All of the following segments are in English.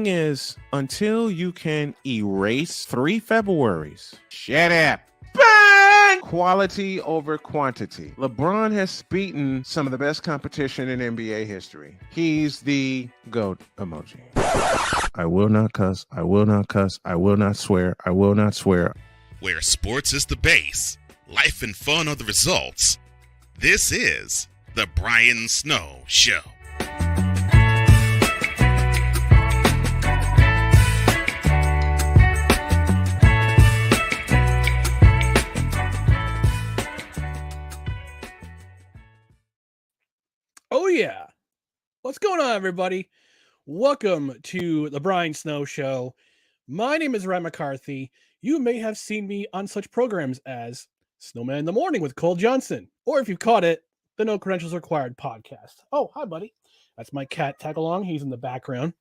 thing is, until you can erase 3 Februaries, shut up. Bang! Quality over quantity. LeBron has beaten some of the best competition in NBA history. He's the GOAT emoji. I will not cuss. I will not cuss. I will not swear. I will not swear. Where sports is the base, life and fun are the results. This is the Brian Snow Show. Oh yeah. What's going on, everybody? Welcome to the Brian Snow Show. My name is Ryan McCarthy. You may have seen me on such programs as Snowman in the Morning with Cole Johnson, or if you caught it, the No Credentials Required podcast. Oh, hi, buddy. That's my cat tag along. He's in the background.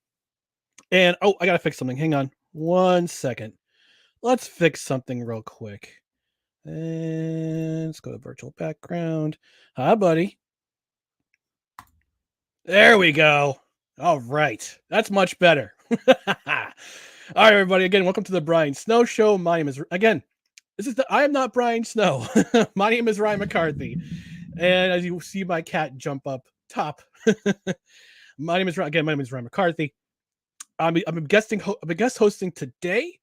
And I gotta fix something. Hang on 1 second. Let's fix something real quick. And let's go to virtual background. Hi, buddy. There we go. All right. That's much better. All right, everybody. Again, welcome to the Brian Snow Show. My name is, I am not Brian Snow. My name is Ryan McCarthy. And as you see my cat jump up top, my name is Ryan McCarthy. I'm guest hosting today,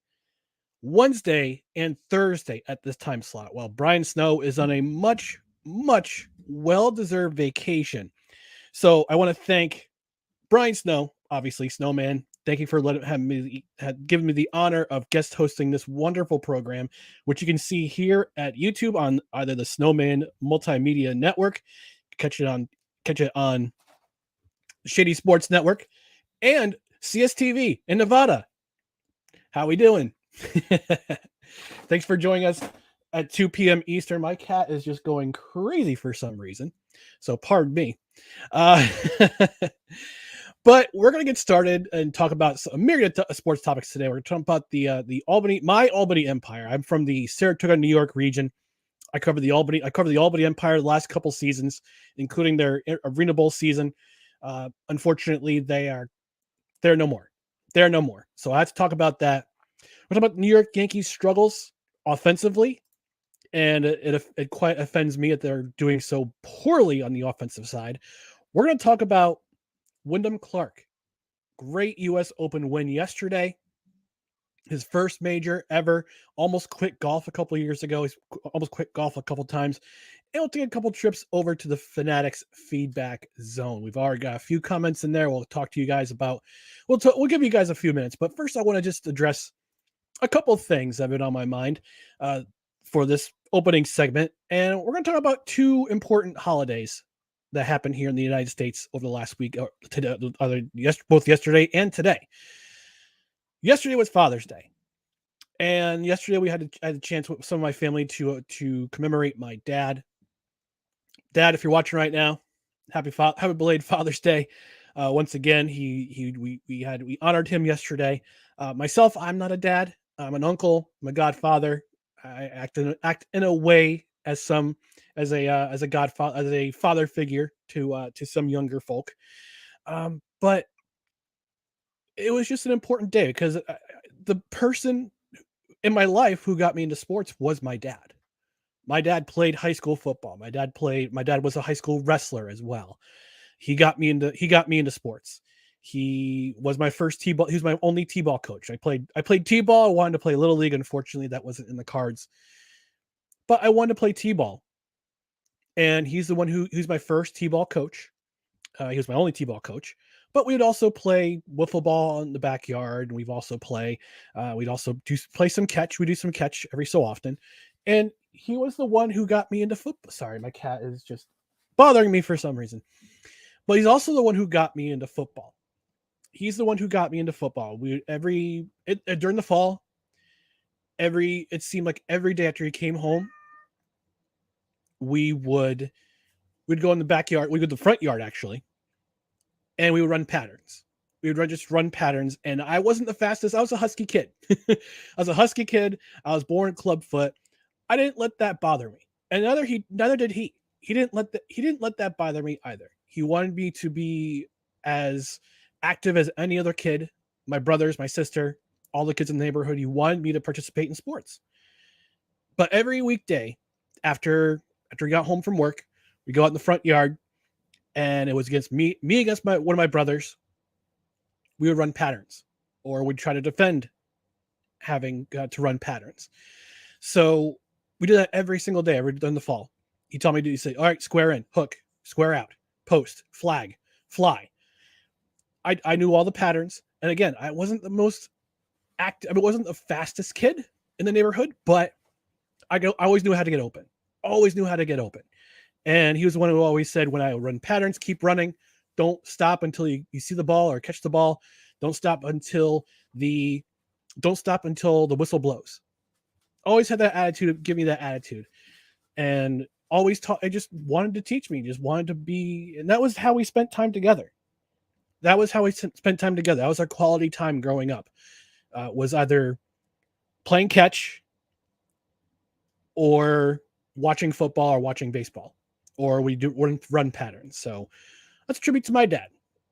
Wednesday, and Thursday at this time slot, while Brian Snow is on a much, much well-deserved vacation. So I want to thank Brian Snow, obviously Snowman. Thank you for giving me the honor of guest hosting this wonderful program, which you can see here at YouTube on either the Snowman Multimedia Network, catch it on Shady Sports Network, and CSTV in Nevada. How we doing? Thanks for joining us at 2 p.m. Eastern. My cat is just going crazy for some reason, so pardon me. But we're going to get started and talk about a myriad of sports topics today. We're going to talk about the Albany Empire. I'm from the Saratoga, New York region. I cover the Albany Empire the last couple seasons, including their Arena Bowl season. Unfortunately, they're no more. They're no more. So I have to talk about that. We're talking about New York Yankees struggles offensively, and it quite offends me that they're doing so poorly on the offensive side. We're going to talk about Wyndham Clark. Great U.S. Open win yesterday. His first major ever. Almost quit golf a couple of years ago. He's almost quit golf a couple times. And we'll take a couple trips over to the Fanatics feedback zone. We've already got a few comments in there. We'll talk to you guys about. We'll give you guys a few minutes. But first, I want to just address a couple of things that have been on my mind for this opening segment. And we're going to talk about two important holidays that happened here in the United States over the last week, or both yesterday and today. Yesterday was Father's Day, and yesterday we had a chance with some of my family to commemorate my dad. Dad, if you're watching right now, happy belated Father's Day. Once again, we honored him yesterday. Myself, I'm not a dad. I'm an uncle. I'm a godfather. I act in a way as a godfather, as a father figure to some younger folk. But it was just an important day because the person in my life who got me into sports was my dad. My dad played high school football. My dad was a high school wrestler as well. He got me into sports. He was my first T-ball. He was my only T-ball coach. I played T-ball. I wanted to play Little League. Unfortunately, that wasn't in the cards. But I wanted to play T-ball. And he's the one who's my first T-ball coach. He was my only T-ball coach. But we'd also play wiffle ball in the backyard. And we'd also play some catch. We do some catch every so often. And he was the one who got me into football. Sorry, my cat is just bothering me for some reason. But he's also the one who got me into football. He's the one who got me into football. During the fall, it seemed like every day after he came home, we'd go in the backyard. We'd go to the front yard, actually, and we would run patterns. We would just run patterns, and I wasn't the fastest. I was a husky kid. I was born clubfoot. I didn't let that bother me, and neither did he. He didn't let that bother me either. He wanted me to be as active as any other kid my brothers, my sister, all the kids in the neighborhood, you wanted me to participate in sports. But every weekday after we got home from work, we go out in the front yard, and it was against me against one of my brothers. We would run patterns, or we'd try to defend having to run patterns. So we did that every single day, every day in the fall. He told me to say, all right, square in, hook, square out, post, flag, fly. I knew all the patterns. And again, I wasn't the most active. I mean, I wasn't the fastest kid in the neighborhood, but I always knew how to get open. Always knew how to get open. And he was the one who always said, when I run patterns, keep running. Don't stop until you see the ball or catch the ball. Don't stop until the whistle blows. Always had that attitude, give me that attitude. And always taught, I just wanted to teach me, just wanted to be, and that was how we spent time together. That was how we spent time together. That was our quality time growing up. Was either playing catch or watching football or watching baseball, or we run patterns. So that's a tribute to my dad.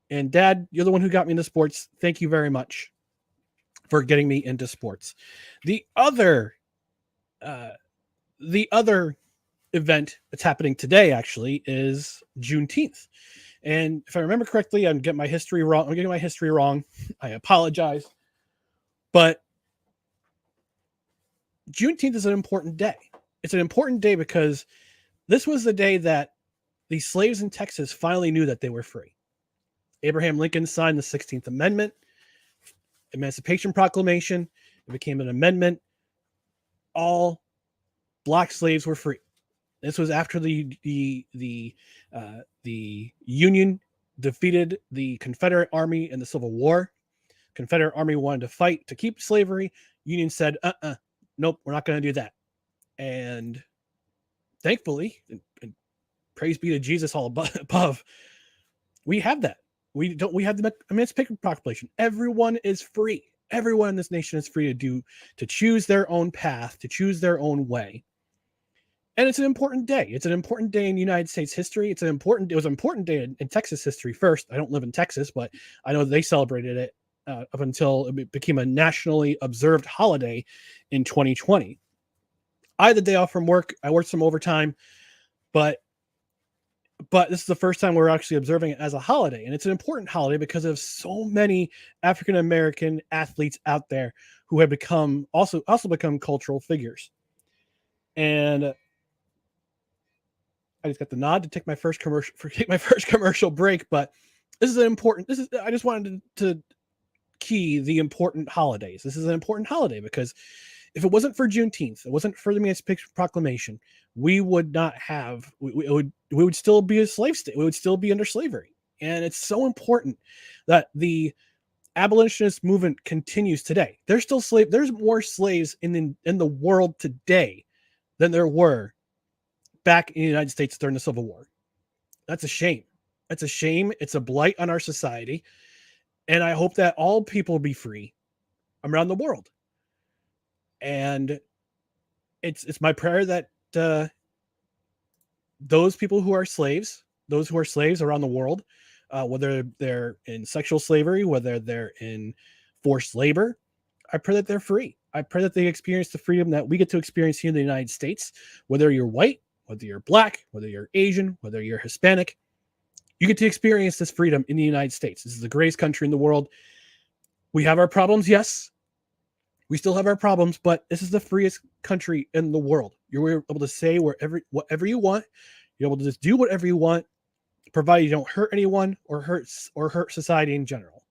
And Dad, you're the one who got me into sports. Thank you very much for getting me into sports. The other event that's happening today actually is Juneteenth. And if I remember correctly, I'm getting my history wrong. I apologize. But Juneteenth is an important day. It's an important day because this was the day that the slaves in Texas finally knew that they were free. Abraham Lincoln signed the 16th Amendment, Emancipation Proclamation. It became an amendment. All black slaves were free. This was after the Union defeated the Confederate Army in the Civil War. Confederate Army wanted to fight to keep slavery. Union said, nope, we're not going to do that. And thankfully, and praise be to Jesus all above, we have that. We have the Emancipation Proclamation. Everyone is free. Everyone in this nation is free to choose their own path, to choose their own way. And it's an important day. It's an important day in United States history. It was an important day in Texas history first. I don't live in Texas, but I know they celebrated it up until it became a nationally observed holiday in 2020. I had the day off from work. I worked some overtime, but this is the first time we're actually observing it as a holiday. And it's an important holiday because of so many African-American athletes out there who have also become cultural figures. And I just got the nod to take my first commercial break, but I just wanted to key the important holidays. This is an important holiday because if it wasn't for Juneteenth, it wasn't for the Emancipation Proclamation, we would still be a slave state. We would still be under slavery. And it's so important that the abolitionist movement continues today. There's more slaves in the world today than there were back in the United States during the Civil War. That's a shame. That's a shame. It's a blight on our society. And I hope that all people will be free around the world. And it's my prayer that those people who are slaves around the world, whether they're in sexual slavery, whether they're in forced labor, I pray that they're free. I pray that they experience the freedom that we get to experience here in the United States, whether you're white, whether you're black, whether you're Asian, whether you're Hispanic, you get to experience this freedom in the United States. This is the greatest country in the world. We have our problems, yes. We still have our problems, but this is the freest country in the world. You're able to say whatever you want. You're able to just do whatever you want, provided you don't hurt anyone or hurt society in general.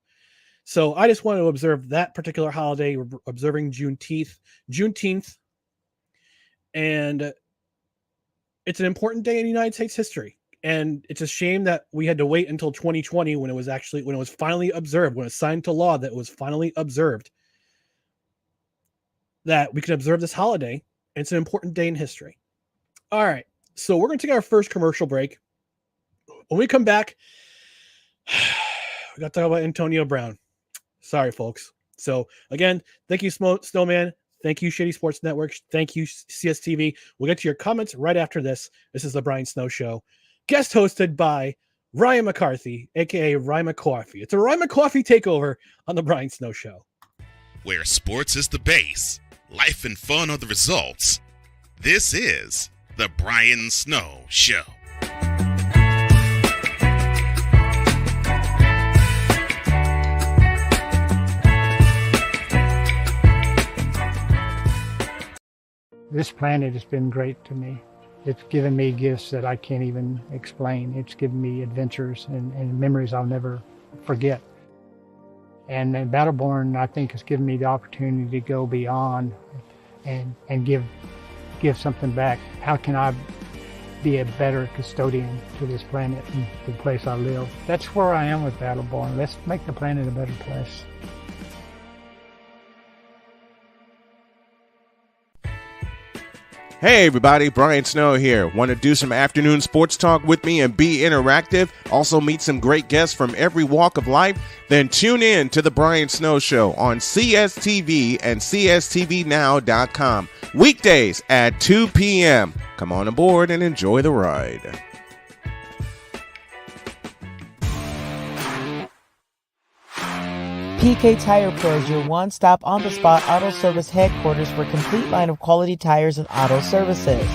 So I just want to observe that particular holiday. We're observing Juneteenth, and it's an important day in United States history. And it's a shame that we had to wait until 2020 when it was finally observed, when it was signed to law that it was finally observed, that we could observe this holiday. It's an important day in history. All right. So we're going to take our first commercial break. When we come back, we got to talk about Antonio Brown. Sorry, folks. So again, thank you, Snowman. Thank you, Shady Sports Network. Thank you, CSTV. We'll get to your comments right after this. This is the Brian Snow Show, guest hosted by Ryan McCarthy, aka Ryan McCawffee. It's a Ryan McCawffee takeover on the Brian Snow Show, where sports is the base, life and fun are the results. This is the Brian Snow Show. This planet has been great to me. It's given me gifts that I can't even explain. It's given me adventures and memories I'll never forget. And Battleborn, I think, has given me the opportunity to go beyond and give something back. How can I be a better custodian to this planet and the place I live? That's where I am with Battleborn. Let's make the planet a better place. Hey everybody, Brian Snow here. Want to do some afternoon sports talk with me and be interactive? Also meet some great guests from every walk of life? Then tune in to the Brian Snow Show on CSTV and CSTVnow.com. Weekdays at 2 p.m. Come on aboard and enjoy the ride. PK Tire Pro is your one-stop on-the-spot auto service headquarters for a complete line of quality tires and auto services.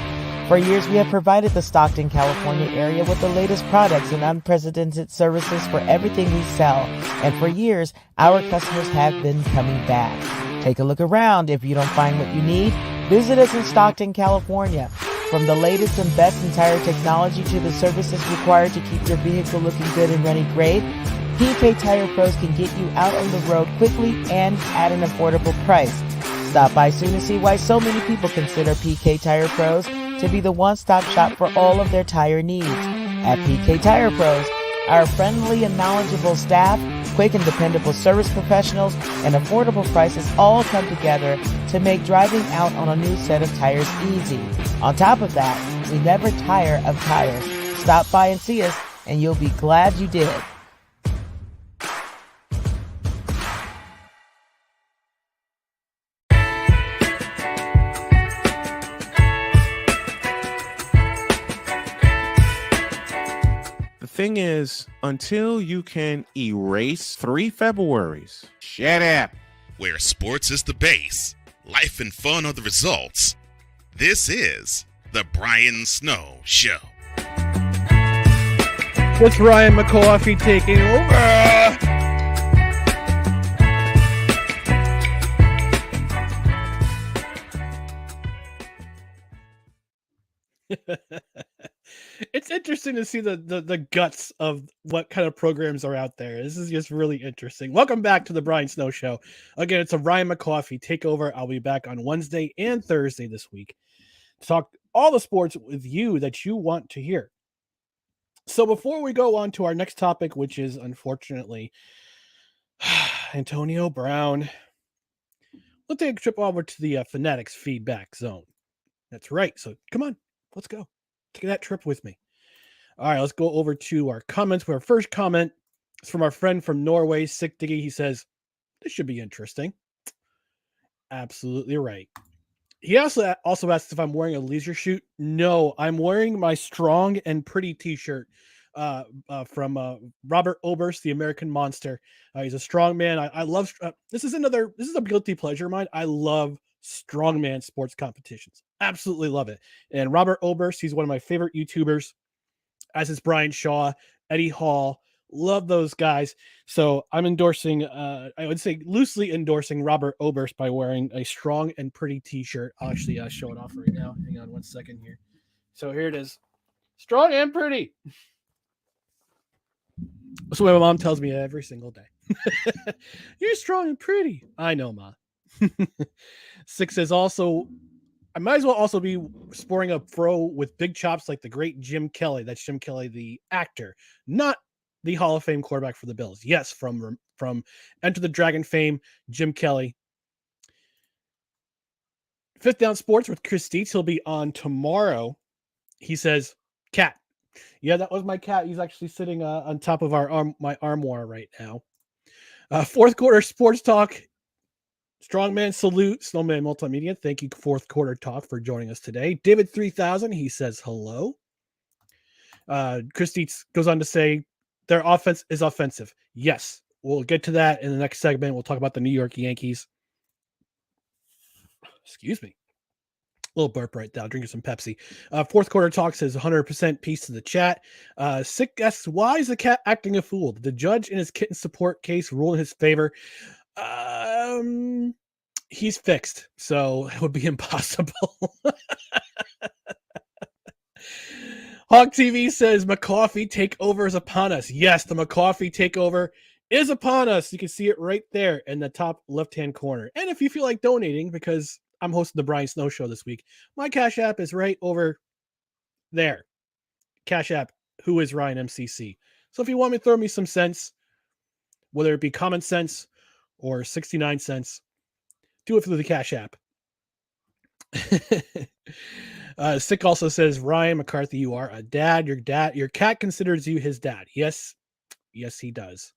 For years, we have provided the Stockton, California area with the latest products and unprecedented services for everything we sell. And for years, our customers have been coming back. Take a look around. If you don't find what you need, visit us in Stockton, California. From the latest and best in tire technology to the services required to keep your vehicle looking good and running great, PK Tire Pros can get you out on the road quickly and at an affordable price. Stop by soon to see why so many people consider PK Tire Pros to be the one-stop shop for all of their tire needs. At PK Tire Pros, our friendly and knowledgeable staff, quick and dependable service professionals, and affordable prices all come together to make driving out on a new set of tires easy. On top of that, we never tire of tires. Stop by and see us, and you'll be glad you did. The thing is, until you can erase 3 Februaries, shut up. Where sports is the base, life and fun are the results. This is the Brian Snow Show. with Ryan McCawfee taking over. It's interesting to see the guts of what kind of programs are out there. This is just really interesting. Welcome back to the Brian Snow Show. Again, it's a Ryan McCawfee takeover. I'll be back on Wednesday and Thursday this week to talk all the sports with you that you want to hear. So before we go on to our next topic, which is unfortunately Antonio Brown, we'll take a trip over to the Fanatics feedback zone. That's right. So come on, let's go. Take that trip with me. All right, let's go over to our comments. Our first comment is from our friend from Norway, Sick Diggy. He says, this should be interesting. Absolutely right. He also asked if I'm wearing a leisure suit. No, I'm wearing my Strong and Pretty t-shirt from Robert Oberst, the American Monster. He's a strong man. I love this is a guilty pleasure of mine. I love strongman sports competitions. Absolutely love it. And Robert Oberst, he's one of my favorite YouTubers, as is Brian Shaw, Eddie Hall. Love those guys. So I'm endorsing, I would say loosely endorsing Robert Oberst by wearing a Strong and Pretty t-shirt. I'll actually show it off right now. Hang on one second here. So here it is. Strong and Pretty. That's what my mom tells me every single day. You're strong and pretty. I know, Ma. Six says also, I might as well also be sporting a fro with big chops like the great Jim Kelly. That's Jim Kelly, the actor, not the Hall of Fame quarterback for the Bills. Yes, from Enter the Dragon fame, Jim Kelly. Fifth Down Sports with Chris Dietz. He'll be on tomorrow. He says, cat. Yeah, that was my cat. He's actually sitting on top of my armoire right now. Fourth quarter sports talk. Strongman salute, Snowman Multimedia. Thank you, Fourth Quarter Talk, for joining us today. David 3000, he says hello. Chris Dietz goes on to say, Their offense is offensive. Yes, we'll get to that in the next segment. We'll talk about the New York Yankees. Excuse me. A little burp right now, drinking some Pepsi. Fourth quarter talk says 100% peace to the chat. Sick asks, why is the cat acting a fool? Did the judge in his kitten support case rule in his favor? He's fixed, so it would be impossible. Hawk TV says McCawffee takeover is upon us. Yes, the McCawffee takeover is upon us. You can see it right there in the top left-hand corner. And if you feel like donating, because I'm hosting the Brian Snow Show this week, my Cash App is right over there. Cash App, who is Ryan MCC. So if you want me to throw me some cents, whether it be common sense or 69 cents, do it through the Cash App. Sick also says, Ryan McCarthy, you are a dad. Your cat considers you his dad. Yes, he does.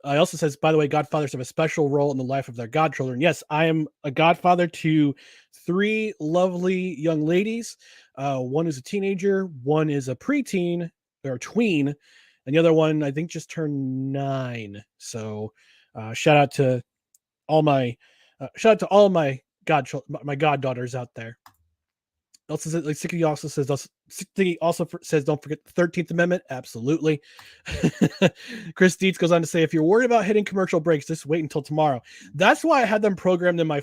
He also says, by the way, godfathers have a special role in the life of their godchildren. Yes, I am a godfather to 3 lovely young ladies. One is a teenager, one is a preteen or tween, and the other one I think just turned 9. So shout out to all my goddaughters out there. Also says, like Sicky also says, don't forget the 13th Amendment. Absolutely. Chris Dietz goes on to say, if you're worried about hitting commercial breaks, just wait until tomorrow. That's why I had them programmed in my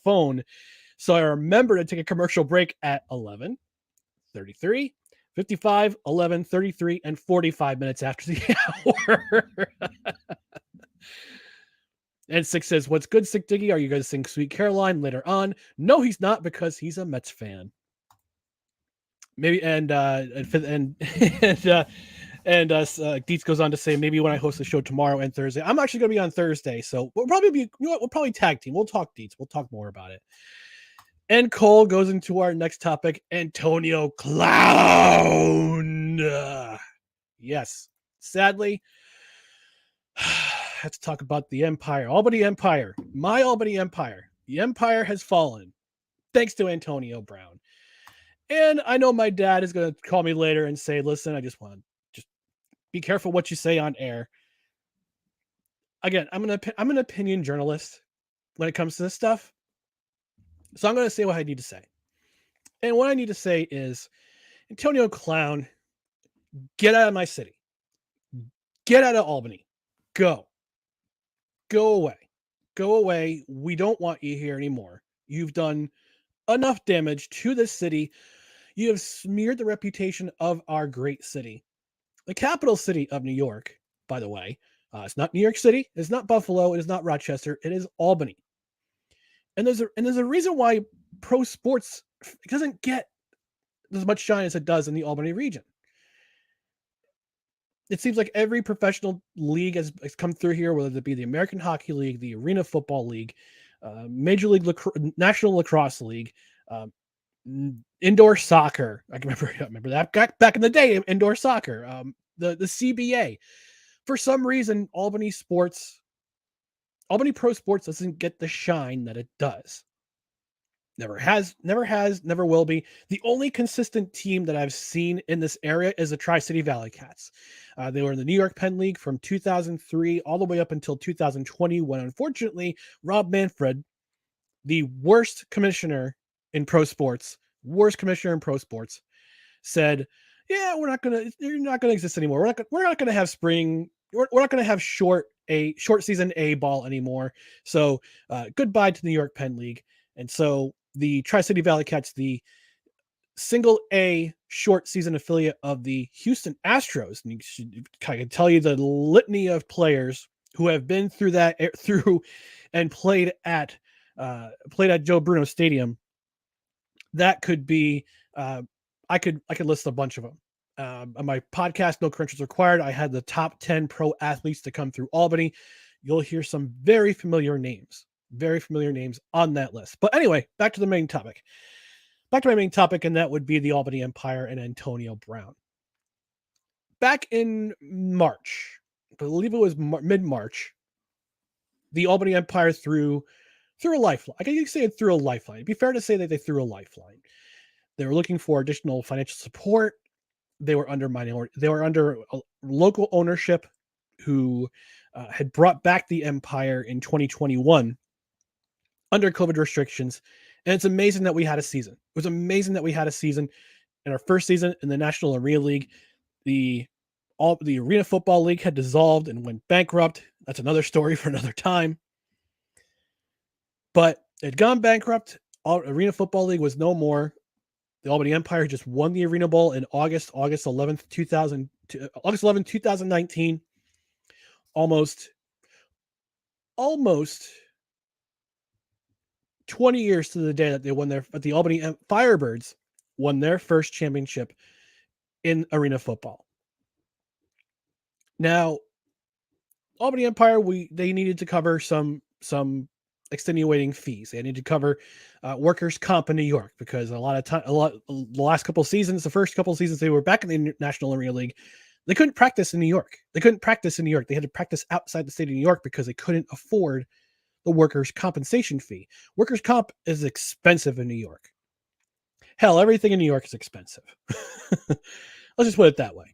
phone. So I remember to take a commercial break at 11:33, 55, 11:33, and 45 minutes after the hour. And Six says, what's good, Sick Diggy? Are you going to sing Sweet Caroline later on? No, he's not, because he's a Mets fan. Maybe, Dietz goes on to say, maybe when I host the show tomorrow and Thursday. I'm actually going to be on Thursday, so we'll probably tag team. We'll talk Dietz. We'll talk more about it. And Cole goes into our next topic, Antonio Clown. Yes, sadly, have to talk about the Empire, Albany Empire, my Albany Empire. The Empire has fallen thanks to Antonio Brown. And I know my dad is going to call me later and say, listen, I just want to be careful what you say on air. Again, I'm an opinion journalist when it comes to this stuff. So I'm going to say what I need to say. And what I need to say is, Antonio Clown, get out of my city. Get out of Albany. Go away. Go away. We don't want you here anymore. You've done enough damage to this city. You have smeared the reputation of our great city. The capital city of New York, by the way. It's not New York City. It's not Buffalo. It is not Rochester. It is Albany. And there's a reason why pro sports doesn't get as much shine as it does in the Albany region. It seems like every professional league has come through here, whether it be the American Hockey League, the Arena Football League, Major League National Lacrosse League, indoor soccer. I remember that back in the day. Indoor soccer, the CBA. For some reason, Albany pro sports doesn't get the shine that it does. Never has, never will be. The only consistent team that I've seen in this area is the Tri-City Valley Cats. They were in the New York Penn League from 2003 all the way up until 2020, when unfortunately Rob Manfred, the worst commissioner in pro sports, said, "Yeah, you're not going to exist anymore. We're not going to have spring. We're not going to have short season A ball anymore. So goodbye to the New York Penn League." And so the Tri-City Valley Cats, the single A short season affiliate of the Houston Astros, and I can tell you the litany of players who have been through and played at Joe Bruno Stadium. That could be, I could list a bunch of them. On my podcast, No Credentials Required, I had the top 10 pro athletes to come through Albany. You'll hear some very familiar names on that list. But anyway, back to my main topic, and that would be the Albany Empire and Antonio Brown. Back in March, I believe it was mid-March, the Albany Empire threw a lifeline. I can say it threw a lifeline. It'd be fair to say that they threw a lifeline. They were looking for additional financial support they were under minority. They were under local ownership who had brought back the Empire in 2021 under COVID restrictions. And it's amazing that we had a season. It was amazing that we had a season. In our first season in the National Arena League, the Arena Football League had dissolved and went bankrupt. That's another story for another time. But it had gone bankrupt. Arena Football League was no more. The Albany Empire just won the Arena Bowl in August 11th, 2019. Almost 20 years to the day that they won the Albany Firebirds won their first championship in arena football. Now, Albany Empire, they needed to cover some extenuating fees. They needed to cover workers' comp in New York because the last couple of seasons, the first couple of seasons they were back in the National Arena League, they couldn't practice in New York. They had to practice outside the state of New York because they couldn't afford the workers' compensation fee. Workers' comp is expensive in New York. Hell, everything in New York is expensive. Let's just put it that way.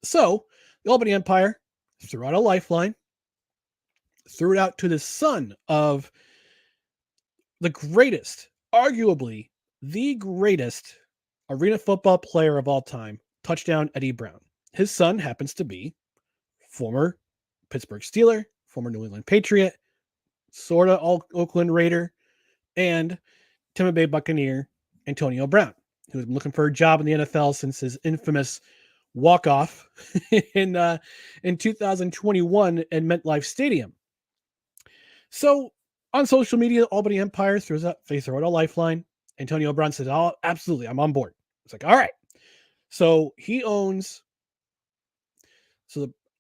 So the Albany Empire threw out a lifeline, threw it out to the son of arguably the greatest arena football player of all time, touchdown Eddie Brown. His son happens to be former Pittsburgh Steeler, former New England Patriot, sort of Oakland Raider, and Tampa Bay Buccaneer Antonio Brown, who's been looking for a job in the NFL since his infamous walk-off in 2021 at MetLife Stadium. So on social media, Albany Empire throw out a lifeline. Antonio Brown says, "Oh, absolutely, I'm on board." It's like, all right. So the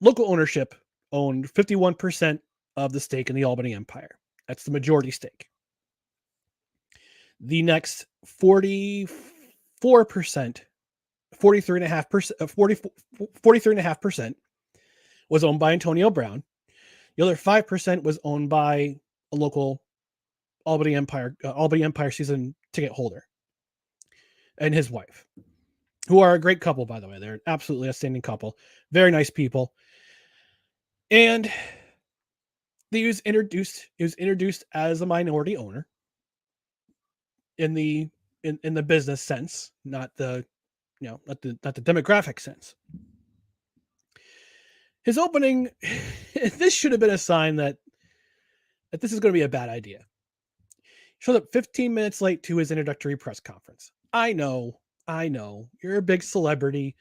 local ownership owned 51% of the stake in the Albany Empire. That's the majority stake. The next 43.5% was owned by Antonio Brown. The other 5% was owned by a local Albany Empire season ticket holder and his wife, who are a great couple, by the way. They're an absolutely outstanding couple. Very nice people. And it was introduced as a minority owner in the business sense, not the demographic sense. His opening, this should have been a sign that this is going to be a bad idea. He showed up 15 minutes late to his introductory press conference. I know. You're a big celebrity.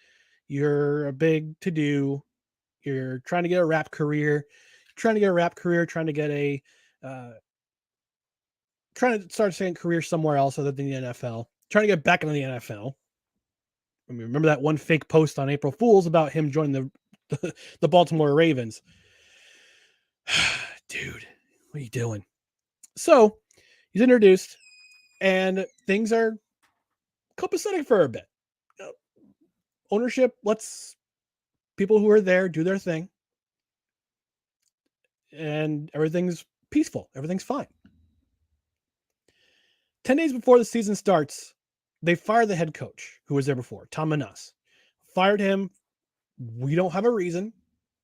You're a big to-do. You're trying to get a rap career. Trying to start a second career somewhere else other than the NFL. Trying to get back into the NFL. I mean, remember that one fake post on April Fool's about him joining the Baltimore Ravens? Dude, what are you doing? So he's introduced, and things are copacetic for a bit. Ownership lets people who are there do their thing, and everything's peaceful. Everything's fine. 10 days before the season starts, they fire the head coach who was there before, Tom Manas. Fired him. We don't have a reason.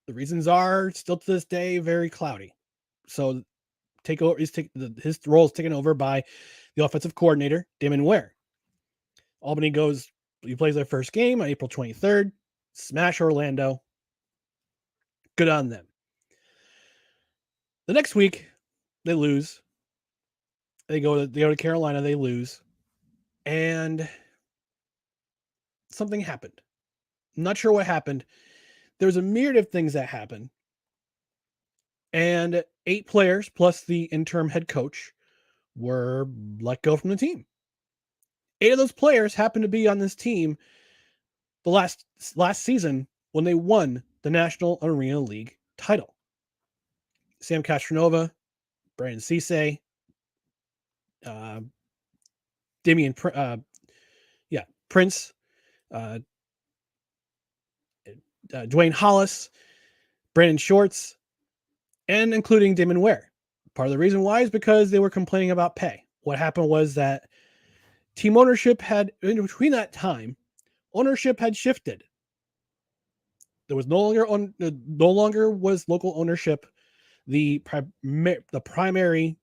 The reasons are still to this day very cloudy. So his role is taken over by the offensive coordinator, Damon Ware. Albany plays their first game on April 23rd. Smash Orlando. Good on them. The next week, they lose. They go to Carolina, they lose. And something happened. I'm not sure what happened. There was a myriad of things that happened. And 8 players plus the interim head coach were let go from the team. 8 of those players happened to be on this team the last season when they won the National Arena League title. Sam Castronova, Brandon Cisse, Prince, Dwayne Hollis, Brandon Shorts, and including Damon Ware. Part of the reason why is because they were complaining about pay. What happened was that team ownership had, in between that time, ownership had shifted. There was no longer was local ownership the primary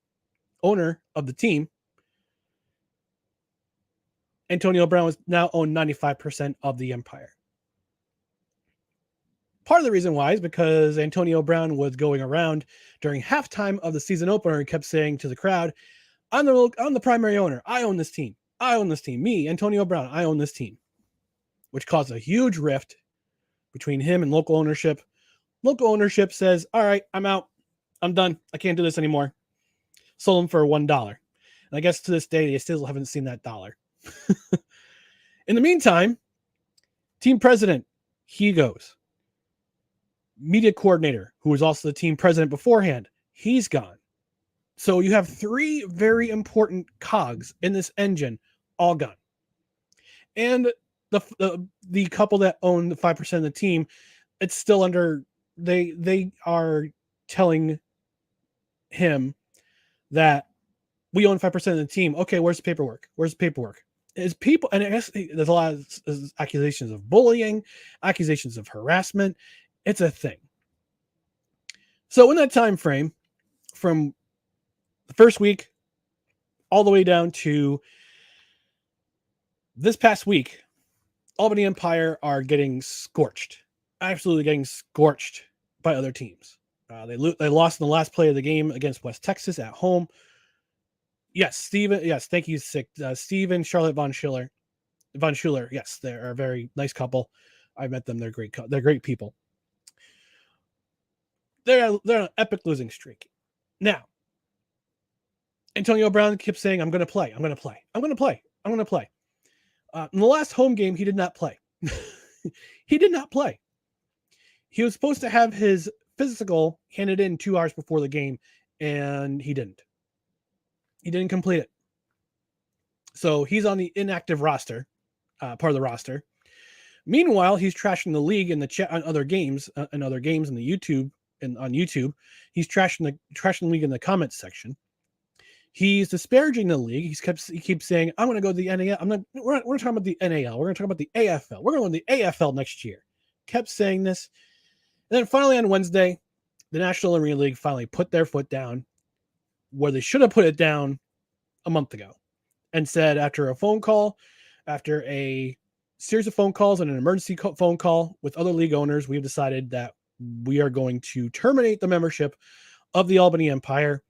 owner of the team. Antonio Brown was now owned 95% of the Empire. Part of the reason why is because Antonio Brown was going around during halftime of the season opener and kept saying to the crowd, I'm the primary owner. I own this team. I own this team. Me, Antonio Brown, I own this team. Which caused a huge rift between him and local ownership. Local ownership says, all right, I'm out. I'm done. I can't do this anymore. Sold him for $1. And I guess to this day, they still haven't seen that dollar. In the meantime, team president, he goes. Media coordinator, who was also the team president beforehand, he's gone. So you have 3 very important cogs in this engine, all gone. And the couple that own the 5% of the team, it's still under, they are telling him that we own 5% of the team. Okay, where's the paperwork? Where's the paperwork? Is people, and I guess there's a lot of accusations of bullying, accusations of harassment. It's a thing. So in that time frame, from the first week all the way down to this past week, Albany Empire are getting scorched, absolutely getting scorched by other teams. They lost in the last play of the game against West Texas at home. Yes, Steven. Yes, thank you, Steve and Charlotte Von Schuler. Yes, they're a very nice couple. I met them. They're great. They're great people. They're on an epic losing streak. Now, Antonio Brown kept saying, I'm going to play. I'm going to play. I'm going to play. I'm going to play. In the last home game, he did not play. He did not play. He was supposed to have his physical handed in 2 hours before the game, and he didn't. He didn't complete it. So he's on the inactive roster, part of the roster. Meanwhile, he's trashing the league in the chat on other games, in the YouTube and on YouTube. He's trashing the league in the comments section. He's disparaging the league. He keeps saying, "I'm going to go to the NAL. We're not talking about the NAL. We're going to talk about the AFL. We're going to the AFL next year." Kept saying this, and then finally on Wednesday, the National Arena League finally put their foot down, where they should have put it down a month ago, and said after a series of phone calls and an emergency phone call with other league owners, we've decided that we are going to terminate the membership of the Albany Empire.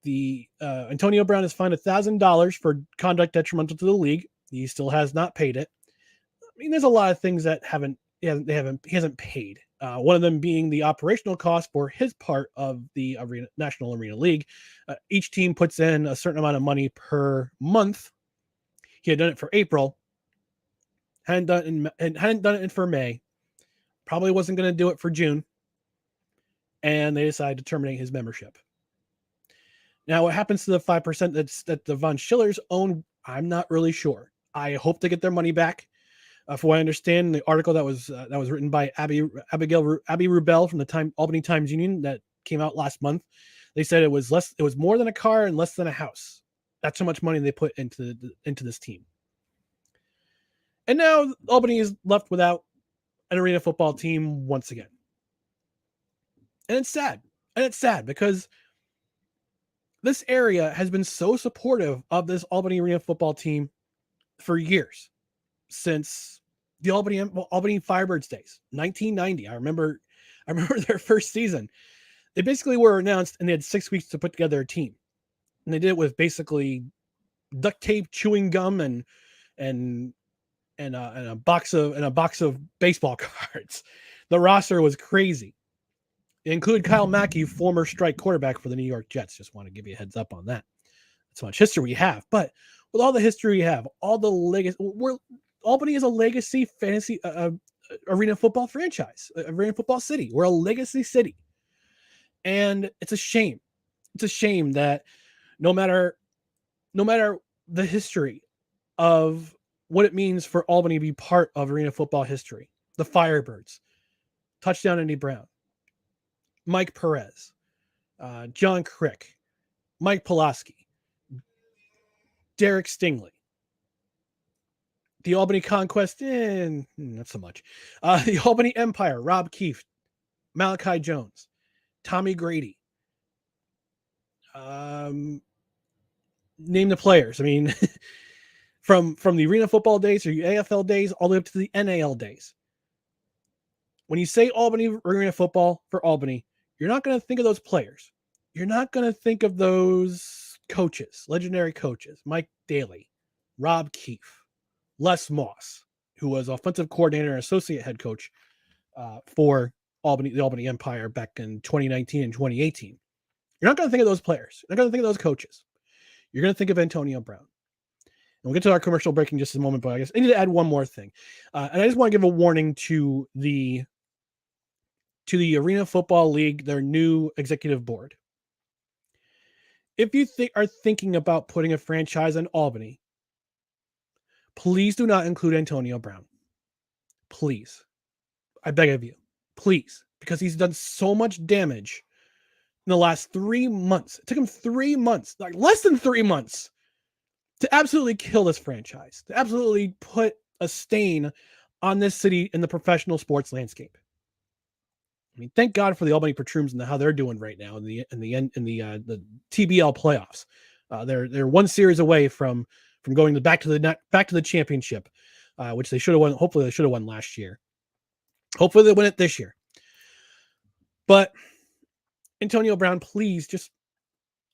The Antonio Brown has fined $1,000 for conduct detrimental to the league. He still has not paid it. I mean, there's a lot of things that he hasn't paid. One of them being the operational cost for his part of the National Arena League. Each team puts in a certain amount of money per month. He had done it for April, hadn't done it for May. Probably wasn't going to do it for June, and they decided to terminate his membership. Now, what happens to the 5% that the Von Schillers own? I'm not really sure. I hope they get their money back. From what I understand, the article that was written by Abby Rubel from the Albany Times Union that came out last month, they said it was more than a car and less than a house. That's how much money they put into this team. And now Albany is left without an arena football team once again. And it's sad. And it's sad because this area has been so supportive of this Albany arena football team for years. Since the Albany Firebirds days, 1990. I remember their first season. They basically were announced and they had 6 weeks to put together a team. And they did it with basically duct tape, chewing gum, and a box of baseball cards. The roster was crazy. It included Kyle Mackey, former strike quarterback for the New York Jets. Just want to give you a heads up on that. That's how much history we have. But with all the history we have, all the legacy, Albany is a legacy fantasy arena football franchise, arena football city. We're a legacy city. And it's a shame. It's a shame that no matter the history of what it means for Albany to be part of arena football history, the Firebirds, Touchdown Andy Brown, Mike Perez, John Crick, Mike Pulaski, Derek Stingley, The Albany Conquest, not so much. The Albany Empire, Rob Keefe, Malachi Jones, Tommy Grady. Name the players. I mean, from the arena football days or AFL days all the way up to the NAL days. When you say Albany arena football for Albany, you're not going to think of those players. You're not going to think of those coaches, legendary coaches, Mike Daly, Rob Keefe, Les Moss, who was offensive coordinator and associate head coach for the Albany Empire back in 2019 and 2018. You're not going to think of those players. You're not going to think of those coaches. You're going to think of Antonio Brown. And we'll get to our commercial break in just a moment, but I guess I need to add one more thing. And I just want to give a warning to the Arena Football League, their new executive board. If you are thinking about putting a franchise in Albany, please do not include Antonio Brown. Please. I beg of you. Please. Because he's done so much damage in the last 3 months. It took him 3 months, like less than 3 months, to absolutely kill this franchise, to absolutely put a stain on this city in the professional sports landscape. I mean, thank God for the Albany Patrons and how they're doing right now in the TBL playoffs. They're one series away from going back to the championship, which they should have won. Hopefully, they should have won last year. Hopefully, they win it this year. But Antonio Brown, please just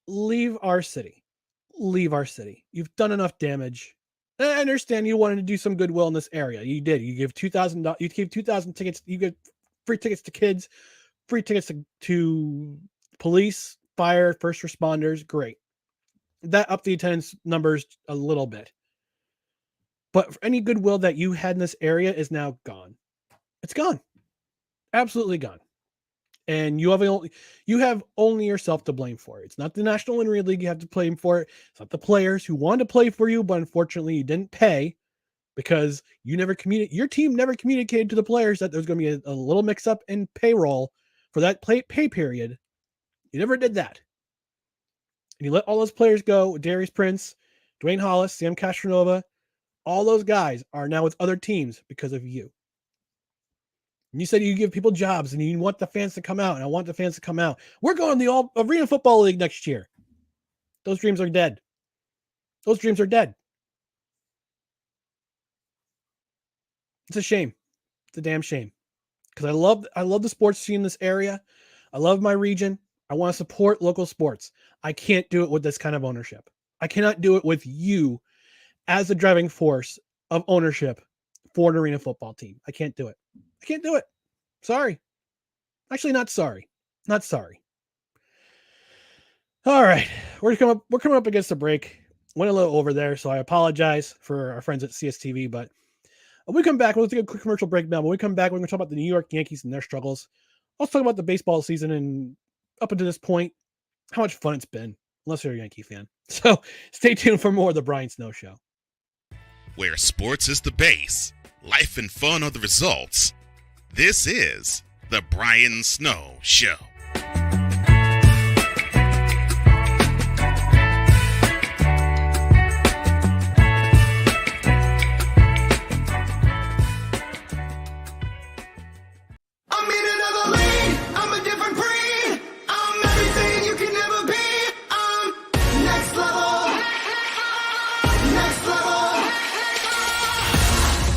leave our city. Leave our city. You've done enough damage. I understand you wanted to do some goodwill in this area. You did. You gave $2,000. You gave 2,000 tickets. You get free tickets to kids, free tickets to police, fire, first responders. Great. That upped the attendance numbers a little bit. But any goodwill that you had in this area is now gone. It's gone. Absolutely gone. And you have only yourself to blame for it. It's not the National Arena League you have to blame for it. It's not the players who wanted to play for you, but unfortunately you didn't pay because your team never communicated to the players that there's going to be a little mix-up in payroll for that pay period. You never did that. And you let all those players go. Darius Prince, Dwayne Hollis, Sam Castronova, all those guys are now with other teams because of you. And you said you give people jobs and you want the fans to come out, and I want the fans to come out. We're going to the Arena Football League next year. Those dreams are dead. Those dreams are dead. It's a shame. It's a damn shame. Because I love the sports scene in this area. I love my region. I want to support local sports. I can't do it with this kind of ownership. I cannot do it with you as the driving force of ownership for an arena football team. I can't do it. I can't do it. Sorry. Actually, not sorry. Not sorry. All right. We're coming up against the break. Went a little over there, so I apologize for our friends at CSTV. But when we come back, we'll take a quick commercial break now. When we come back, we're going to talk about the New York Yankees and their struggles. Let's talk about the baseball season and up until this point, how much fun it's been, unless you're a Yankee fan. So stay tuned for more of the Brian Snow Show. Where sports is the base, life and fun are the results. This is the Brian Snow Show.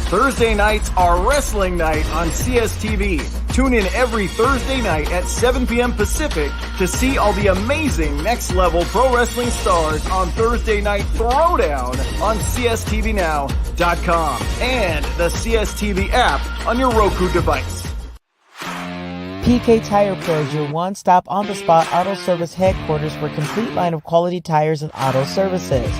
Thursday nights are wrestling night on CSTV. Tune in every Thursday night at 7 p.m. Pacific to see all the amazing Next Level Pro Wrestling stars on Thursday Night Throwdown on CSTVNow.com and the CSTV app on your Roku device. PK Tire Pro is your one-stop on-the-spot auto service headquarters for a complete line of quality tires and auto services.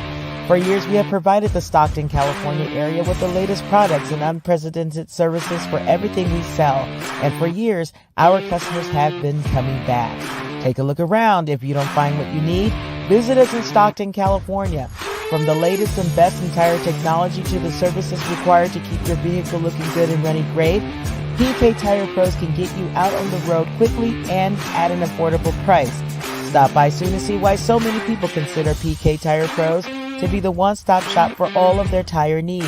For years, we have provided the Stockton, California area with the latest products and unprecedented services for everything we sell. And for years, our customers have been coming back. Take a look around. If you don't find what you need, visit us in Stockton, California. From the latest and best in tire technology to the services required to keep your vehicle looking good and running great, PK Tire Pros can get you out on the road quickly and at an affordable price. Stop by soon to see why so many people consider PK Tire Pros to be the one-stop shop for all of their tire needs.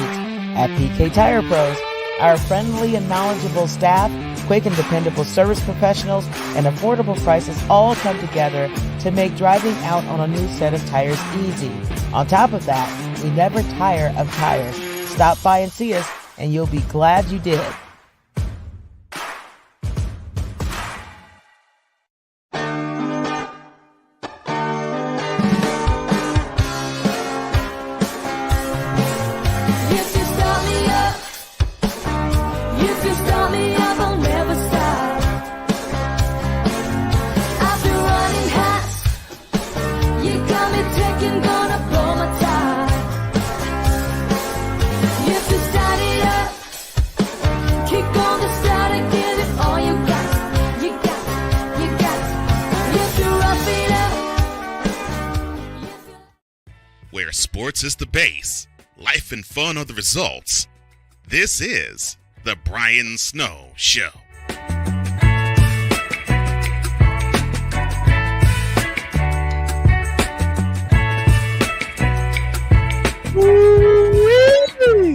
At PK Tire Pros, our friendly and knowledgeable staff, quick and dependable service professionals, and affordable prices all come together to make driving out on a new set of tires easy. On top of that, we never tire of tires. Stop by and see us, and you'll be glad you did. Where sports is the base, life and fun are the results. This is the Brian Snow Show.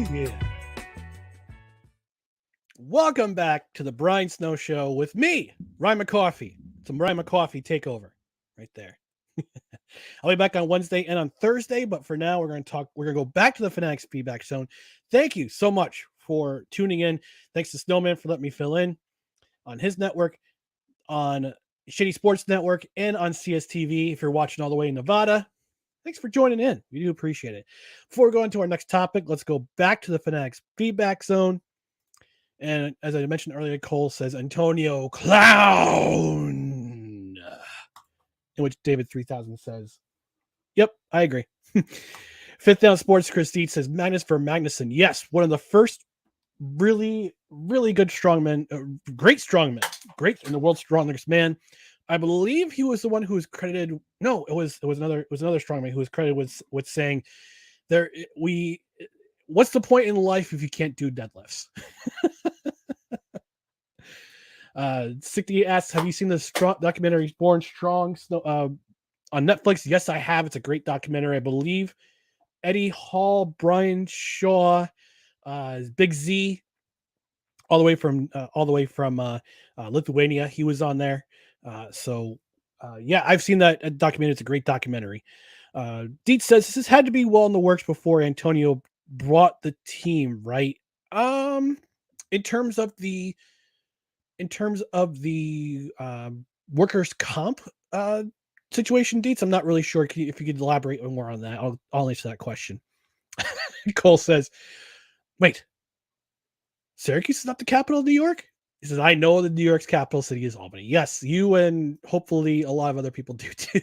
Yeah. Welcome back to the Brian Snow Show with me, Ryan McCarthy. It's a Ryan McCawfee takeover right there. I'll be back on Wednesday and on Thursday, but for now, we're going to go back to the Fanatics feedback zone. Thank you so much for tuning in. Thanks to Snowman for letting me fill in on his network, on Shitty Sports Network, and on CSTV. If you're watching all the way in Nevada, thanks for joining in. We do appreciate it. Before we go into our next topic, let's go back to the Fanatics feedback zone. And as I mentioned earlier, Cole says, Antonio Clown. In which David 3000 says, yep, I agree. Fifth Down Sports, Chris Dietz says, Magnus for Magnuson. Yes, one of the first really, really good strongmen, great strongman, great in the world's strongest man. I believe he was the one who was credited. No, it was another strongman who was credited with saying, what's the point in life if you can't do deadlifts? 60 asks, have you seen the documentary Born Strong on Netflix? Yes, I have. It's a great documentary. I believe Eddie Hall, Brian Shaw, Big Z, all the way from Lithuania. He was on there. Yeah, I've seen that documentary. It's a great documentary. Dietz says this has had to be well in the works before Antonio brought the team, right? In terms of the workers' comp situation, Dietz, I'm not really sure if you could elaborate more on that. I'll answer that question. Cole says, wait, Syracuse is not the capital of New York? He says, I know that New York's capital city is Albany. Yes, you and hopefully a lot of other people do too.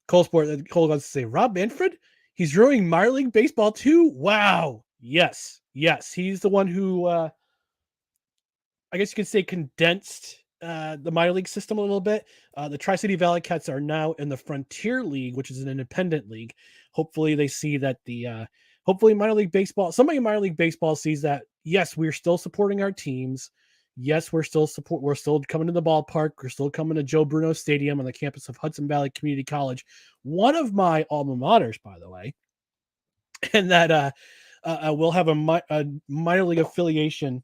Cole wants to say, Rob Manfred? He's ruining minor league baseball too? Wow. Yes. He's the one who, I guess you could say, condensed the minor league system a little bit. The Tri-City Valley Cats are now in the Frontier League, which is an independent league. Hopefully they see that hopefully minor league baseball, somebody in minor league baseball sees that, yes, we're still supporting our teams. Yes, we're still coming to the ballpark. We're still coming to Joe Bruno Stadium on the campus of Hudson Valley Community College, one of my alma maters, by the way. And that we'll have a minor league affiliation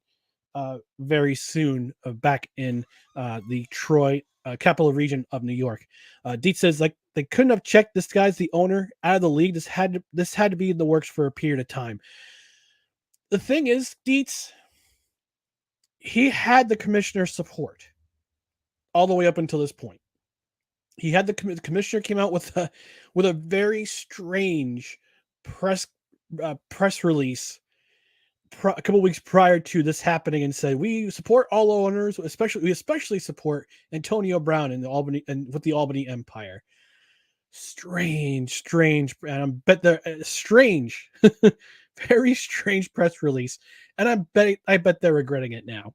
very soon back in the Troy capital region of New York. Dietz says, like, they couldn't have checked this guy's the owner out of the league. This had to be in the works for a period of time. The thing is, Dietz, he had the commissioner's support all the way up until this point. He had the commissioner came out with a very strange press release a couple weeks prior to this happening and said, we support all owners, we especially support Antonio Brown and with the Albany Empire. Strange, and I bet they're strange, very strange press release, and I bet they're regretting it now.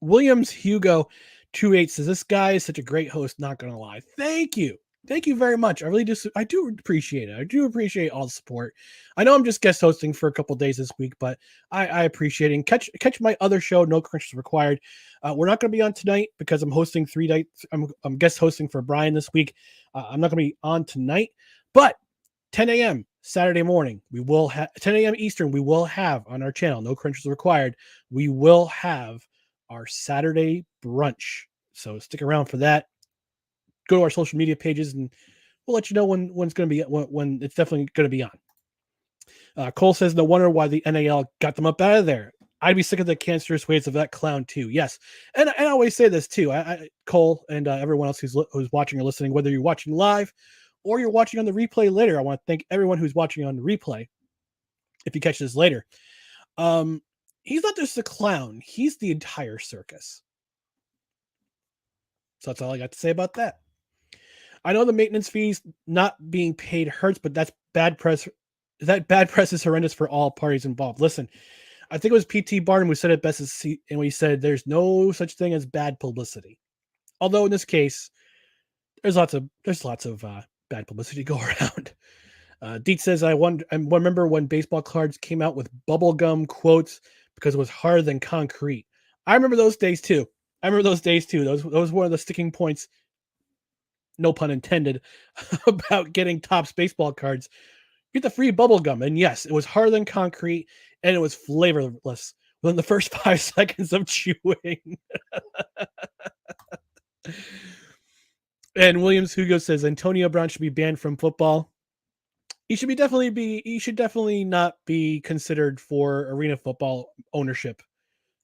Williams Hugo 28 says, this guy is such a great host, not gonna lie. Thank you very much. I do appreciate it. I do appreciate all the support. I know I'm just guest hosting for a couple days this week, but I appreciate it. And catch my other show, No Corrections Required. We're not going to be on tonight because I'm hosting 3 nights. I'm guest hosting for Brian this week. I'm not going to be on tonight, but 10 a.m. Saturday morning, we will have 10 a.m. Eastern. We will have on our channel, no credentials required. We will have our Saturday brunch. So stick around for that. Go to our social media pages, and we'll let you know when it's going to be when it's definitely going to be on. Cole says, "No wonder why the NAL got them up out of there. I'd be sick of the cancerous ways of that clown too." Yes, and I always say this too. Cole and everyone else who's watching or listening, whether you're watching live or you're watching on the replay later, I want to thank everyone who's watching on the replay. If you catch this later, he's not just a clown; he's the entire circus. So that's all I got to say about that. I know the maintenance fees not being paid hurts, but that's bad press. That bad press is horrendous for all parties involved. Listen, I think it was P.T. Barnum who said it best, and we said there's no such thing as bad publicity. Although in this case, there's lots of bad publicity to go around. Deet says, I remember when baseball cards came out with bubblegum quotes because it was harder than concrete. I remember those days too. Those were one of the sticking points, no pun intended, about getting Topps baseball cards. Get the free bubblegum. And yes, it was harder than concrete and it was flavorless within the first 5 seconds of chewing. And Williams Hugo says Antonio Brown should be banned from football. He should definitely not be considered for arena football ownership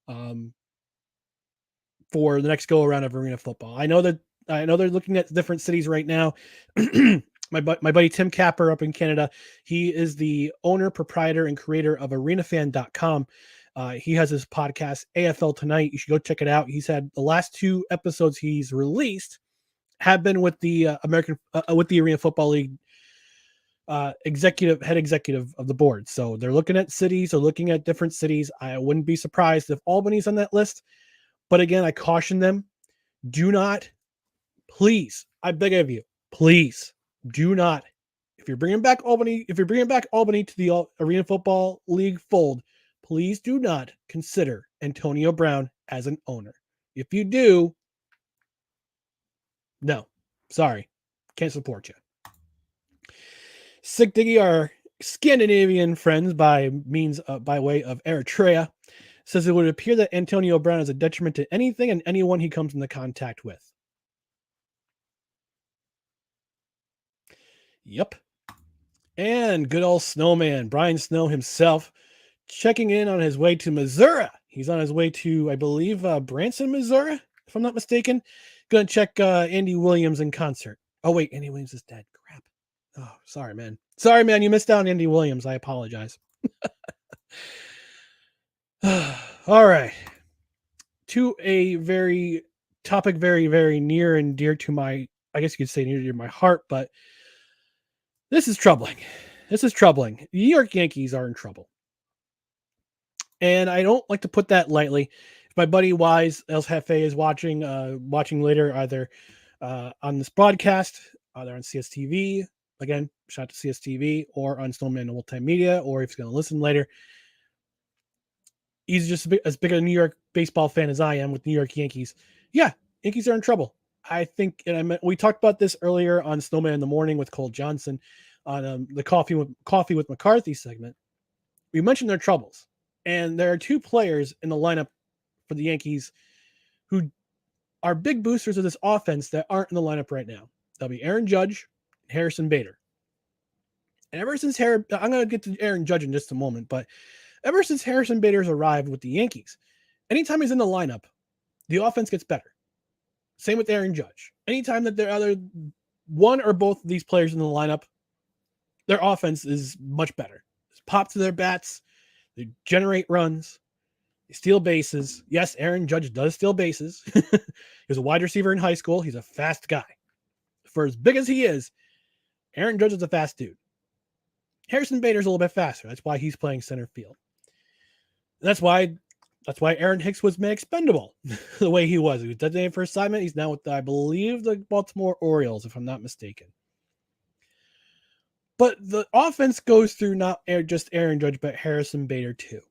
for the next go around of arena football. I know they're looking at different cities right now. My buddy Tim Capper up in Canada, he is the owner, proprietor, and creator of arenafan.com. He has his podcast, AFL Tonight. You should go check it out. He's had the last 2 episodes he's released have been with the with the Arena Football League head executive of the board. So they're looking at cities, they're looking at different cities. I wouldn't be surprised if Albany's on that list. But again, I caution them, do not, please, I beg of you, please do not, if you're bringing back Albany to the Arena Football League fold, please do not consider Antonio Brown as an owner. If you do, no, sorry, can't support you. Sick Diggy, our Scandinavian friends by way of Eritrea, says it would appear that Antonio Brown is a detriment to anything and anyone he comes into contact with. Yep. And good old Snowman, Brian Snow himself, checking in on his way to Missouri. He's on his way to, I believe, Branson, Missouri, if I'm not mistaken. Going to check Andy Williams in concert. Oh, wait, Andy Williams is dead. Crap. Oh, sorry, man. Sorry, man, you missed out on Andy Williams. I apologize. All right. To a very near and dear to my, I guess you could say near to my heart, but this is troubling. The New York Yankees are in trouble. And I don't like to put that lightly. If my buddy Wise El Jefe is watching later, either on this broadcast, either on CSTV, again, shout out to CSTV, or on Snowman Multimedia, or if he's going to listen later, he's just as big a New York baseball fan as I am with New York Yankees. Yeah, Yankees are in trouble. I think, and we talked about this earlier on Snowman in the Morning with Cole Johnson on the Coffee with McCarthy segment. We mentioned their troubles, and there are 2 players in the lineup for the Yankees who are big boosters of this offense that aren't in the lineup right now. That'll be Aaron Judge and Harrison Bader. And ever since I'm going to get to Aaron Judge in just a moment, but ever since Harrison Bader's arrived with the Yankees, anytime he's in the lineup, the offense gets better. Same with Aaron Judge. Anytime that there are either one or both of these players in the lineup, their offense is much better. There's pop to their bats. They generate runs. They steal bases. Yes, Aaron Judge does steal bases. He was a wide receiver in high school. He's a fast guy. For as big as he is, Aaron Judge is a fast dude. Harrison Bader's a little bit faster. That's why he's playing center field. And that's why Aaron Hicks was made expendable the way he was. He was designated for assignment. He's now with, I believe, the Baltimore Orioles, if I'm not mistaken. But the offense goes through not just Aaron Judge, but Harrison Bader too.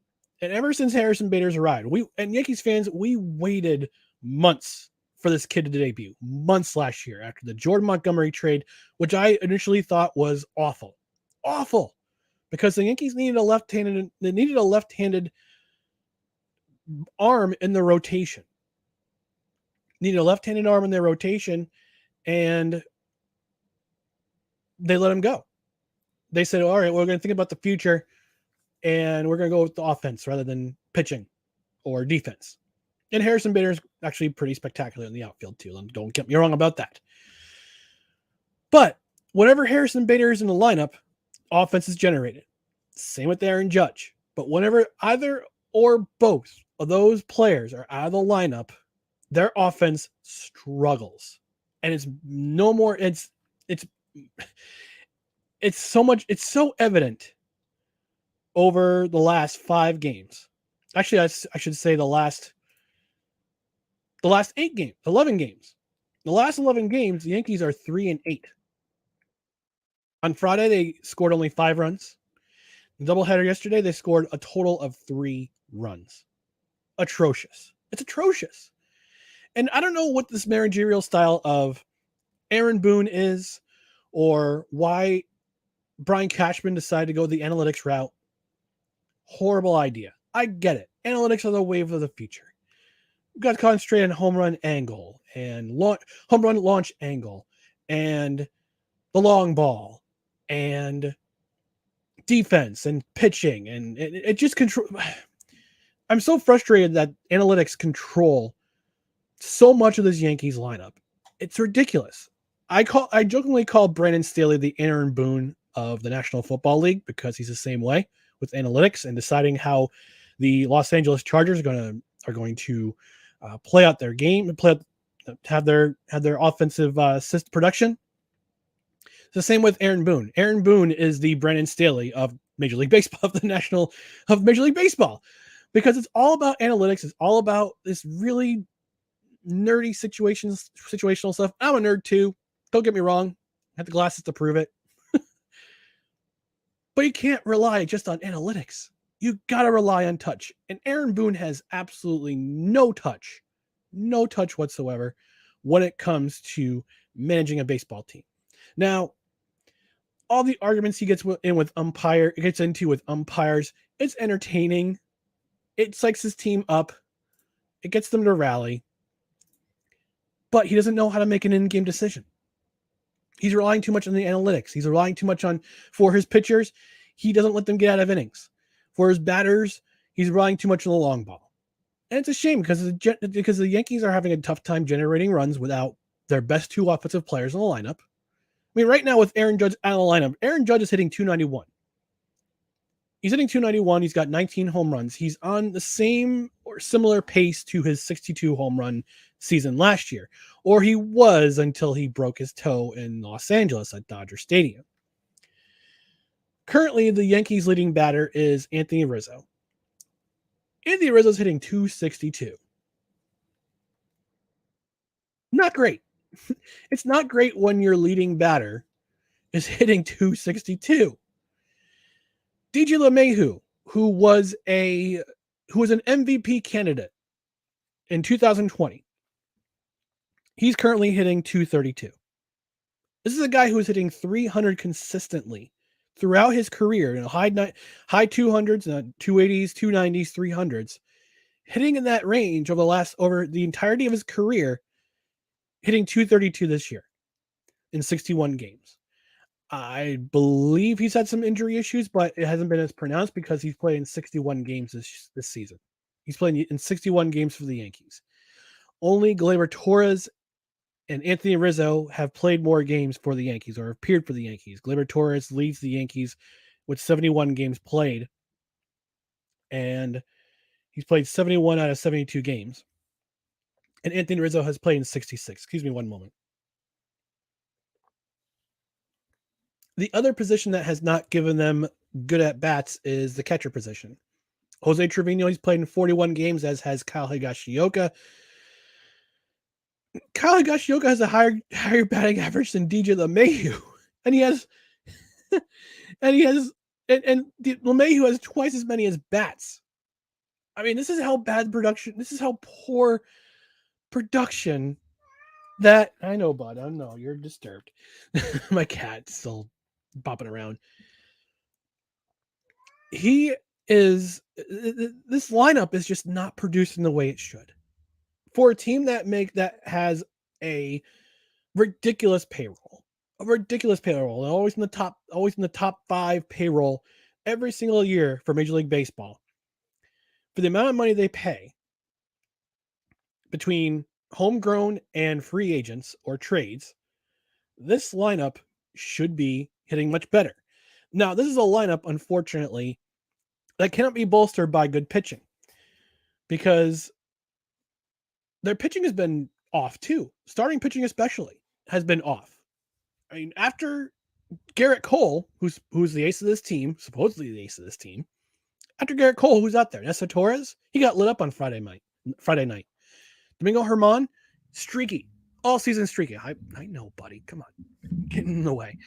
And ever since Harrison Bader's arrived, Yankees fans, we waited months for this kid to debut. Months last year after the Jordan Montgomery trade, which I initially thought was awful. awful because the Yankees needed a left-handed arm in the rotation. Needed a left-handed arm in their rotation, and they let him go. They said, all right, we're going to think about the future, and we're going to go with the offense rather than pitching or defense. And Harrison Bader is actually pretty spectacular in the outfield, too. Don't get me wrong about that. But whenever Harrison Bader is in the lineup, offense is generated. Same with Aaron Judge. But whenever either or both of those players are out of the lineup, their offense struggles. And it's no more, it's so evident over the last 5 games. Actually, I should say the last 8 games, 11 games. The last 11 games, the Yankees are 3-8. On Friday, they scored only 5 runs. The doubleheader yesterday, they scored a total of 3 runs. Atrocious. It's atrocious. And I don't know what this managerial style of Aaron Boone is, or why Brian Cashman decided to go the analytics route. Horrible idea. I get it. Analytics are the wave of the future. We've got to concentrate on home run angle and home run launch angle and the long ball and defense and pitching. And it just control. I'm so frustrated that analytics control so much of this Yankees lineup. It's ridiculous. I jokingly call Brandon Staley the Aaron Boone of the National Football League because he's the same way with analytics and deciding how the Los Angeles Chargers are going to play out their game and have their offensive production. It's the same with Aaron Boone. Aaron Boone is the Brandon Staley of Major League Baseball, of Major League Baseball, because it's all about analytics. It's all about this really nerdy situational stuff. I'm a nerd too. Don't get me wrong. I have the glasses to prove it. But you can't rely just on analytics. You got to rely on touch. And Aaron Boone has absolutely no touch whatsoever when it comes to managing a baseball team. Now, all the arguments he gets into with umpires, it's entertaining. It psychs his team up. It gets them to rally. But he doesn't know how to make an in-game decision. He's relying too much on the analytics. He's relying too much for his pitchers. He doesn't let them get out of innings. For his batters, he's relying too much on the long ball. And it's a shame because the Yankees are having a tough time generating runs without their best 2 offensive players in the lineup. I mean, right now with Aaron Judge out of the lineup, Aaron Judge is hitting .291. He's hitting .291. He's got 19 home runs. He's on the same or similar pace to his 62 home run season last year, or he was until he broke his toe in Los Angeles at Dodger Stadium. Currently, the Yankees' leading batter is Anthony Rizzo. Anthony Rizzo's hitting .262. Not great. It's not great when your leading batter is hitting .262. DJ LeMahieu, who was an MVP candidate in 2020, he's currently hitting .232. This is a guy who is hitting 300 consistently throughout his career, high 200s, 280s, 290s, 300s, hitting in that range over the entirety of his career, hitting .232 this year in 61 games. I believe he's had some injury issues, but it hasn't been as pronounced because he's played in 61 games this season. He's playing in 61 games for the Yankees. Only Gleyber Torres and Anthony Rizzo have played more games for the Yankees or appeared for the Yankees. Gleyber Torres leads the Yankees with 71 games played, and he's played 71 out of 72 games. And Anthony Rizzo has played in 66. Excuse me one moment. The other position that has not given them good at-bats is the catcher position. Jose Trevino, he's played in 41 games, as has Kyle Higashioka. Kyle Higashioka has a higher batting average than DJ LeMahieu. And LeMahieu has twice as many as bats. I mean, this is how poor production that I know, bud. I know you're disturbed. My cat's still bopping around. He is, this lineup is just not producing the way it should. For a team that has a ridiculous payroll, always in the top 5 payroll every single year for Major League Baseball. For the amount of money they pay between homegrown and free agents or trades, this lineup should be hitting much better. Now, this is a lineup, unfortunately, that cannot be bolstered by good pitching because their pitching has been off too. Starting pitching especially has been off. I mean, after Garrett Cole, who's the ace of this team, supposedly the ace of this team, after Garrett Cole, who's out there? Nestor Torres, he got lit up on Friday night. Domingo Germán, streaky. All season streaky. I know, buddy. Come on. Get in the way.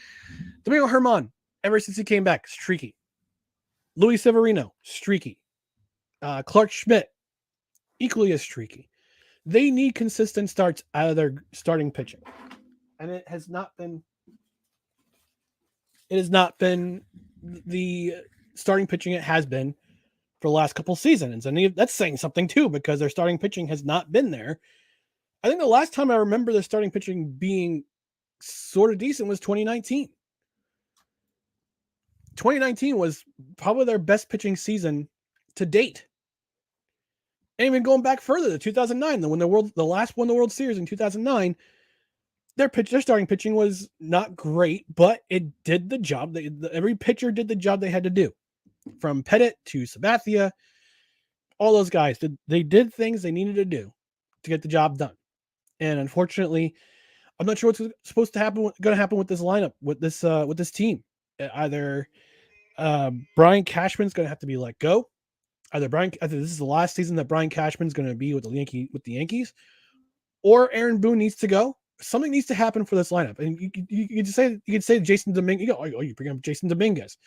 Domingo Germán, ever since he came back, streaky. Luis Severino, streaky. Clark Schmidt, equally as streaky. They need consistent starts out of their starting pitching. And it has not been the starting pitching it has been for the last couple seasons. And that's saying something too, because their starting pitching has not been there. I think the last time I remember the starting pitching being sort of decent was 2019. 2019 was probably their best pitching season to date. And even going back further to 2009, when the last won the World Series in 2009, their starting pitching was not great, but it did the job. Every pitcher did the job they had to do. From Pettit to Sabathia, all those guys did things they needed to do to get the job done. And unfortunately, I'm not sure what's going to happen with this lineup, with this team. Either Brian Cashman's going to have to be let go. Either this is the last season that Brian Cashman's going to be with the Yankees, or Aaron Boone needs to go. Something needs to happen for this lineup. And you could say Jason Dominguez. You bring up Jason Dominguez.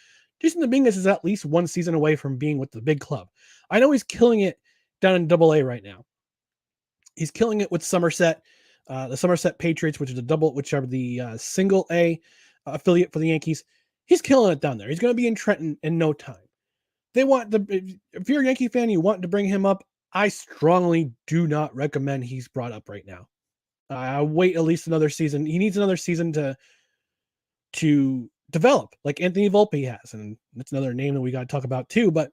Jason Dominguez is at least one season away from being with the big club. I know he's killing it down in AA right now. He's killing it with Somerset, the Somerset Patriots, which are the single A affiliate for the Yankees. He's killing it down there. He's going to be in Trenton in no time. If you're a Yankee fan, you want to bring him up. I strongly do not recommend he's brought up right now. Wait at least another season. He needs another season to develop, like Anthony Volpe has, and that's another name that we got to talk about too. But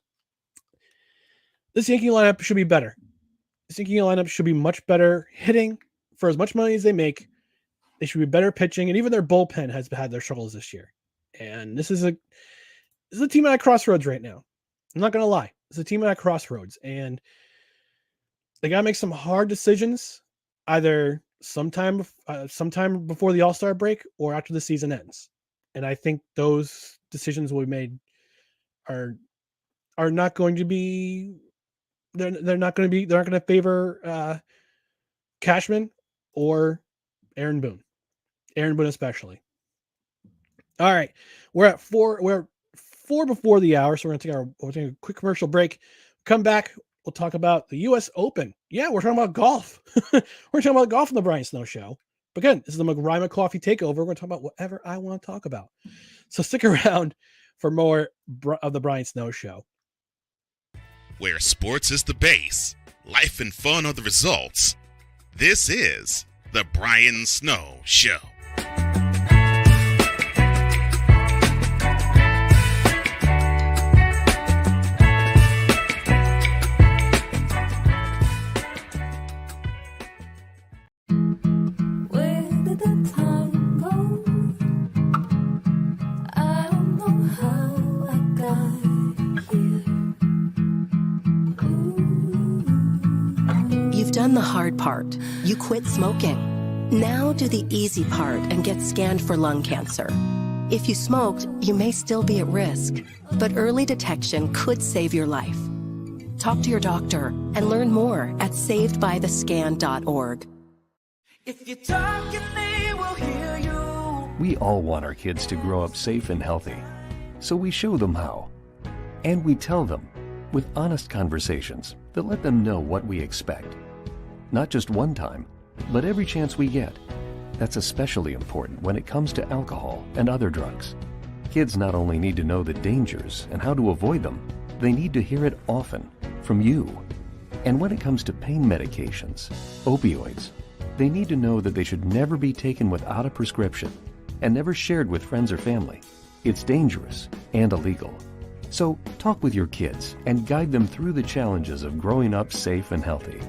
this Yankee lineup should be better. This Yankee lineup should be much better hitting for as much money as they make. They should be better pitching, and even their bullpen has had their struggles this year. And this is a team at a crossroads right now. I'm not going to lie. It's a team at a crossroads, and they got to make some hard decisions, either sometime before the All-Star break or after the season ends. And I think those decisions will be made are not going to be. They're not going to favor Cashman or Aaron Boone. Aaron Boone especially. All right, we're at 4 before the hour, so we're going to take a quick commercial break. Come back, we'll talk about the U.S. Open. Yeah, we're talking about golf. We're talking about golf on the Brian Snow Show. But again, this is the Ryan McCawffee takeover. We're going to talk about whatever I want to talk about. So stick around for more of the Brian Snow Show. Where sports is the base, life and fun are the results. This is the Brian Snow Show. Done the hard part. You quit smoking. Now do the easy part and get scanned for lung cancer. If you smoked, you may still be at risk, but early detection could save your life. Talk to your doctor and learn more at savedbythescan.org. If you talk, they will hear you. We all want our kids to grow up safe and healthy, so we show them how. And we tell them with honest conversations that let them know what we expect. Not just one time, but every chance we get. That's especially important when it comes to alcohol and other drugs. Kids not only need to know the dangers and how to avoid them, they need to hear it often from you. And when it comes to pain medications, opioids, they need to know that they should never be taken without a prescription and never shared with friends or family. It's dangerous and illegal. So talk with your kids and guide them through the challenges of growing up safe and healthy.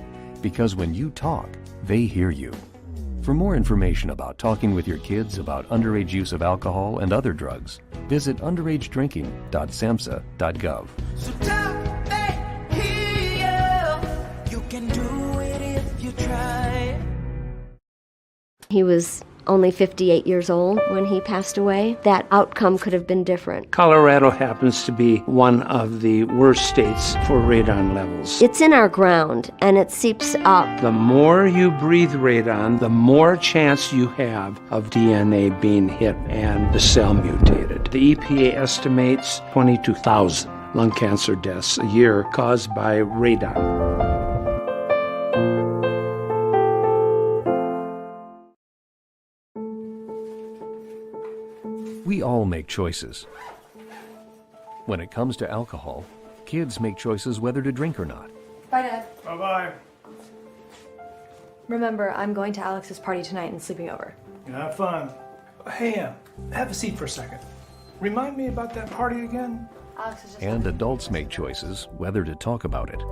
Because when you talk, they hear you. For more information about talking with your kids about underage use of alcohol and other drugs, visit underagedrinking.samhsa.gov. So talk back here. You can do it if you try. He was only 58 years old when he passed away. That outcome could have been different. Colorado happens to be one of the worst states for radon levels. It's in our ground, and it seeps up. The more you breathe radon, the more chance you have of DNA being hit and the cell mutated. The EPA estimates 22,000 lung cancer deaths a year caused by radon. We all make choices. When it comes to alcohol, kids make choices whether to drink or not. Bye, Dad. Bye-bye. Remember, I'm going to Alex's party tonight and sleeping over. Have fun. Hey, have a seat for a second. Remind me about that party again? Alex is just... And adults make choices whether to talk about it.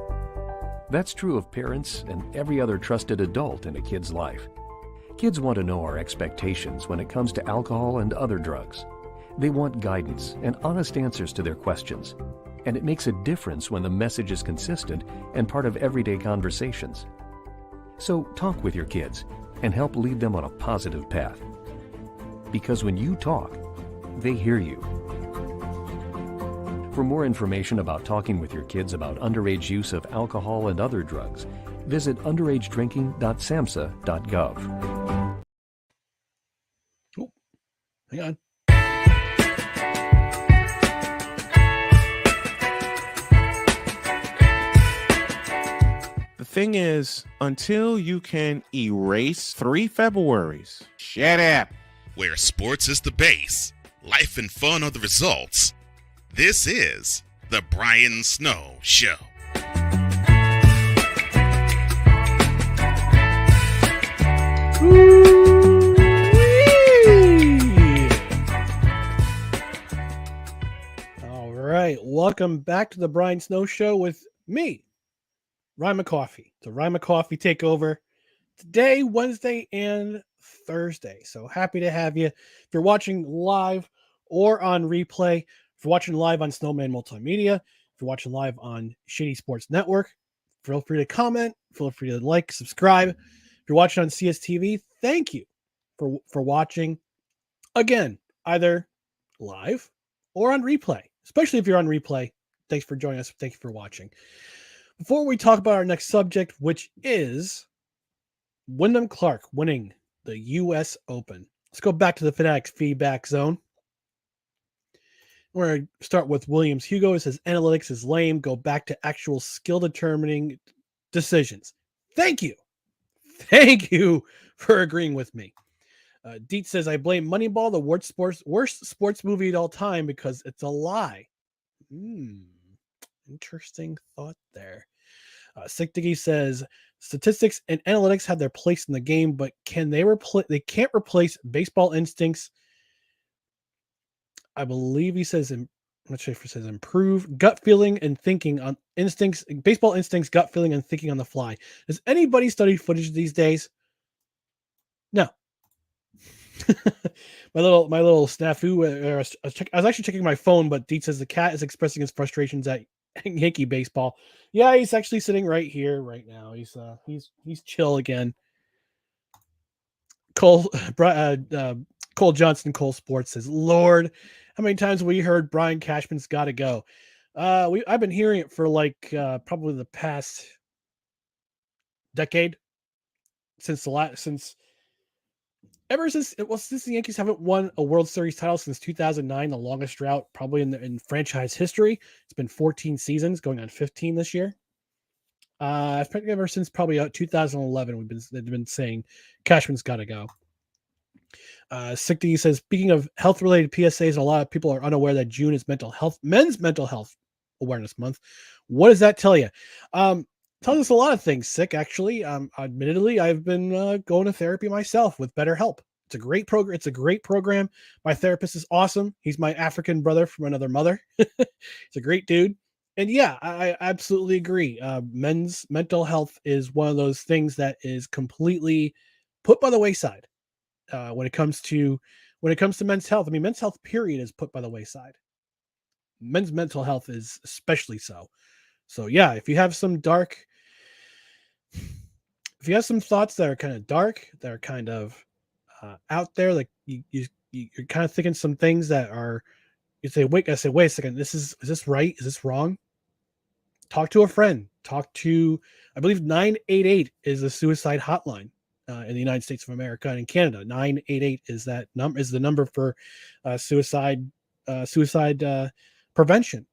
That's true of parents and every other trusted adult in a kid's life. Kids want to know our expectations when it comes to alcohol and other drugs. They want guidance and honest answers to their questions. And it makes a difference when the message is consistent and part of everyday conversations. So talk with your kids and help lead them on a positive path. Because when you talk, they hear you. For more information about talking with your kids about underage use of alcohol and other drugs, visit underagedrinking.samhsa.gov. Oh, hang on. The thing is, until you can erase 3 Februaries, shut up. Where sports is the base, life and fun are the results. This is the Brian Snow Show. All right, welcome back to the Brian Snow Show with me, Ryan McCawffee. It's a Ryan McCawffee takeover today, Wednesday, and Thursday. So happy to have you. If you're watching live or on replay, if you're watching live on Snowman Multimedia, if you're watching live on Shady Sports Network, feel free to comment, feel free to like, subscribe. If you're watching on CSTV, thank you for watching. Again, either live or on replay, especially if you're on replay. Thanks for joining us. Thank you for watching. Before we talk about our next subject, which is Wyndham Clark winning the U.S. Open. Let's go back to the Fanatics feedback zone. We're going to start with Williams Hugo. It says analytics is lame. Go back to actual skill determining decisions. Thank you. Thank you for agreeing with me. Dietz says, I blame Moneyball, the worst sports movie of all time, because it's a lie. Interesting thought there. Sick Diggy says, statistics and analytics have their place in the game, but they can't replace baseball instincts. I believe he says, I'm not sure if he says improve gut feeling and thinking on instincts, baseball instincts, gut feeling and thinking on the fly. Does anybody study footage these days? No. my little snafu. I was actually checking my phone, but Dietz says the cat is expressing his frustrations at Yankee baseball. Yeah, he's actually sitting right here right now. He's chill again. Cole Johnson, Cole Sports says, Lord, how many times have we heard Brian Cashman's got to go? I've been hearing it for probably the past decade, since the Yankees haven't won a World Series title since 2009, the longest drought probably in franchise history. It's been 14 seasons, going on 15 this year. Ever since probably 2011, they've been saying Cashman's got to go. Sikti says, speaking of health-related PSAs, a lot of people are unaware that June is men's mental health awareness month. What does that tell you? Tells us a lot of things, Sick, actually. Admittedly, I've been going to therapy myself with BetterHelp. It's a great program. It's a great program. My therapist is awesome. He's my African brother from another mother. He's a great dude. And yeah, I absolutely agree. Men's mental health is one of those things that is completely put by the wayside when it comes to men's health. I mean, men's health period is put by the wayside. Men's mental health is especially so. So yeah, if you have some thoughts that are kind of dark, that are kind of out there, like you're kind of thinking some things that are, you say, wait a second, is this right? Is this wrong? Talk to a friend. Talk to, I believe 988 is a suicide hotline in the United States of America and in Canada. 988 is the number for suicide prevention.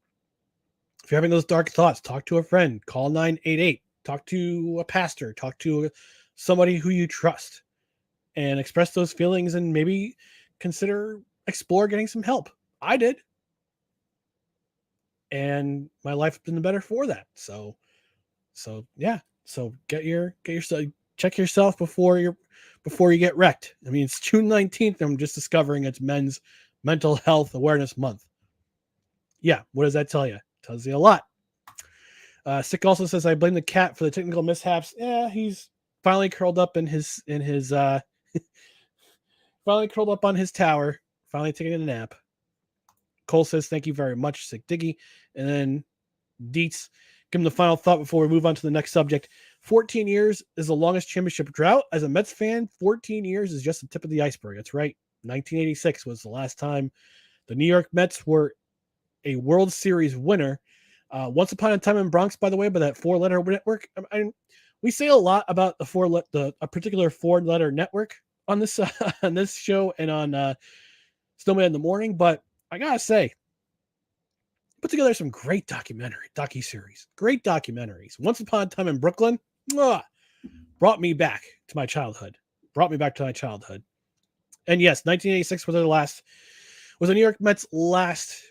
If you're having those dark thoughts, talk to a friend, call 988, talk to a pastor, talk to somebody who you trust, and express those feelings and maybe explore getting some help. I did. And my life has been better for that. So yeah. So check yourself before you get wrecked. I mean, it's June 19th. I'm just discovering it's Men's Mental Health Awareness Month. Yeah. What does that tell you? It tells you a lot. Sick also says, I blame the cat for the technical mishaps. Yeah, he's finally curled up in his finally curled up on his tower, finally taking a nap. Cole says, thank you very much, Sick Diggy. And then Dietz, give him the final thought before we move on to the next subject. 14 years is the longest championship drought. As a Mets fan, 14 years is just the tip of the iceberg. That's right. 1986 was the last time the New York Mets were a World Series winner. Once upon a time in Bronx, by the way, by that 4-letter network. We say a lot about a particular 4-letter network on this on this show and on Snowman in the Morning, but I gotta say, put together some great docuseries, great documentaries. Once Upon a Time in Brooklyn, brought me back to my childhood. And yes, 1986 was the New York Mets' last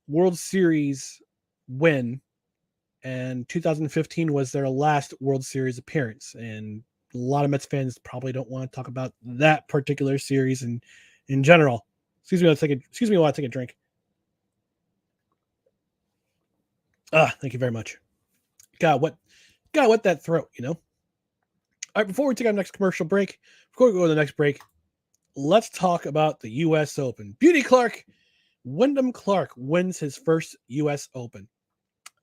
World Series win, and 2015 was their last World Series appearance. And a lot of Mets fans probably don't want to talk about that particular series in general. Excuse me while I take a drink. Thank you very much. God, what that throat, you know? All right, before we take our next commercial break, before we go to the next break, let's talk about the U.S. Open. Wyndham Clark wins his first U.S. Open.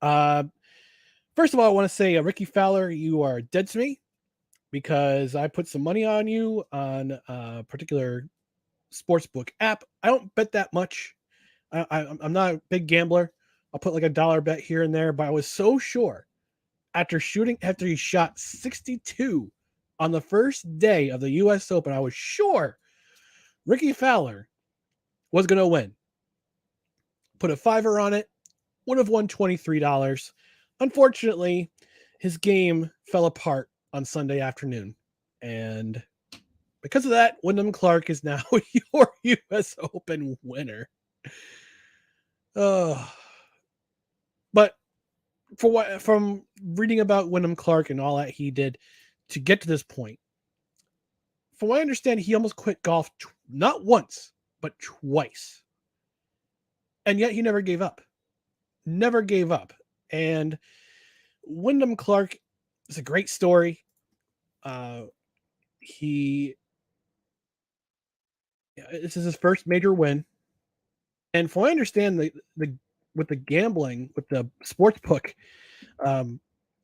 First of all, I want to say, Ricky Fowler, you are dead to me because I put some money on you on a particular sportsbook app. I don't bet that much. I'm not a big gambler. I'll put like $1 bet here and there, but I was so sure after he shot 62 on the first day of the U.S. Open, I was sure Ricky Fowler was going to win. Put a $5 on it, would have won $23. Unfortunately, his game fell apart on Sunday afternoon. And because of that, Wyndham Clark is now your U.S. Open winner. But from reading about Wyndham Clark and all that he did to get to this point, from what I understand, he almost quit golf not once, but twice. And yet he never gave up. And Wyndham Clark is a great story. This is his first major win. And from what I understand, with the gambling, with the sports book,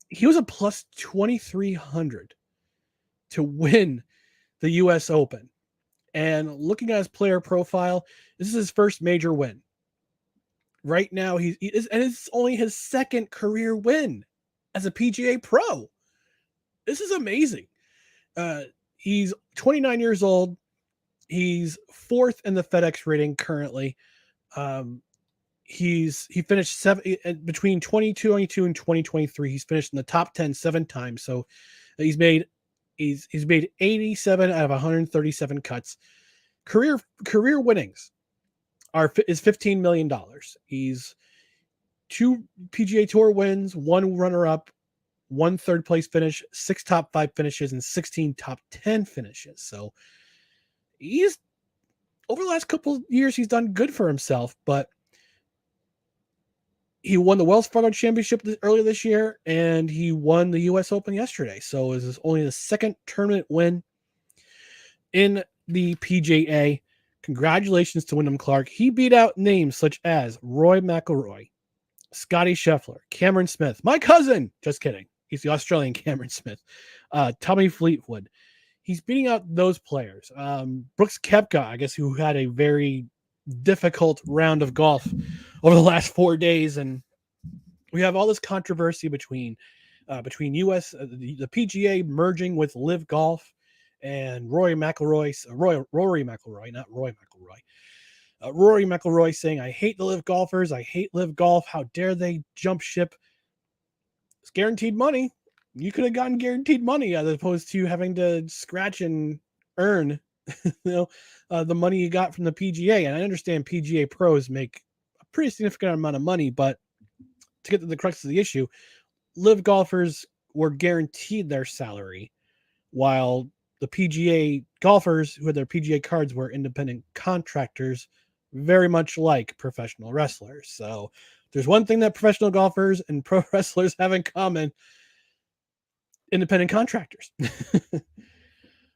he was a plus 2,300 to win the U.S. Open. And looking at his player profile, this is his first major win. Right now, and it's only his second career win as a PGA pro. This is amazing. He's 29 years old. He's fourth in the FedEx rating currently. He finished between 2022 and 2023. He's finished in the top 10 7 times. So he's made 87 out of 137 cuts. career winnings is $15 million. He's 2 PGA Tour wins, 1 runner-up, 1 third-place finish, 6 top 5 finishes, and 16 top 10 finishes. So he's, over the last couple of years, he's done good for himself, but he won the Wells Fargo Championship earlier this year, and he won the U.S. Open yesterday. So this is only the second tournament win in the PGA. Congratulations to Wyndham Clark. He beat out names such as Rory McIlroy, Scotty Scheffler, Cameron Smith, my cousin. Just kidding. He's the Australian Cameron Smith. Tommy Fleetwood. He's beating out those players. Brooks Koepka, I guess, who had a very difficult round of golf over the last 4 days. And we have all this controversy between US, the PGA merging with Live Golf and Rory McIlroy, not Roy McIlroy. Rory McIlroy saying, I hate the Live Golfers. I hate Live Golf. How dare they jump ship? It's guaranteed money. You could have gotten guaranteed money as opposed to having to scratch and earn the money you got from the PGA. And I understand PGA pros make a pretty significant amount of money, but to get to the crux of the issue, Live golfers were guaranteed their salary, while the PGA golfers who had their PGA cards were independent contractors, very much like professional wrestlers. So there's one thing that professional golfers and pro wrestlers have in common: independent contractors.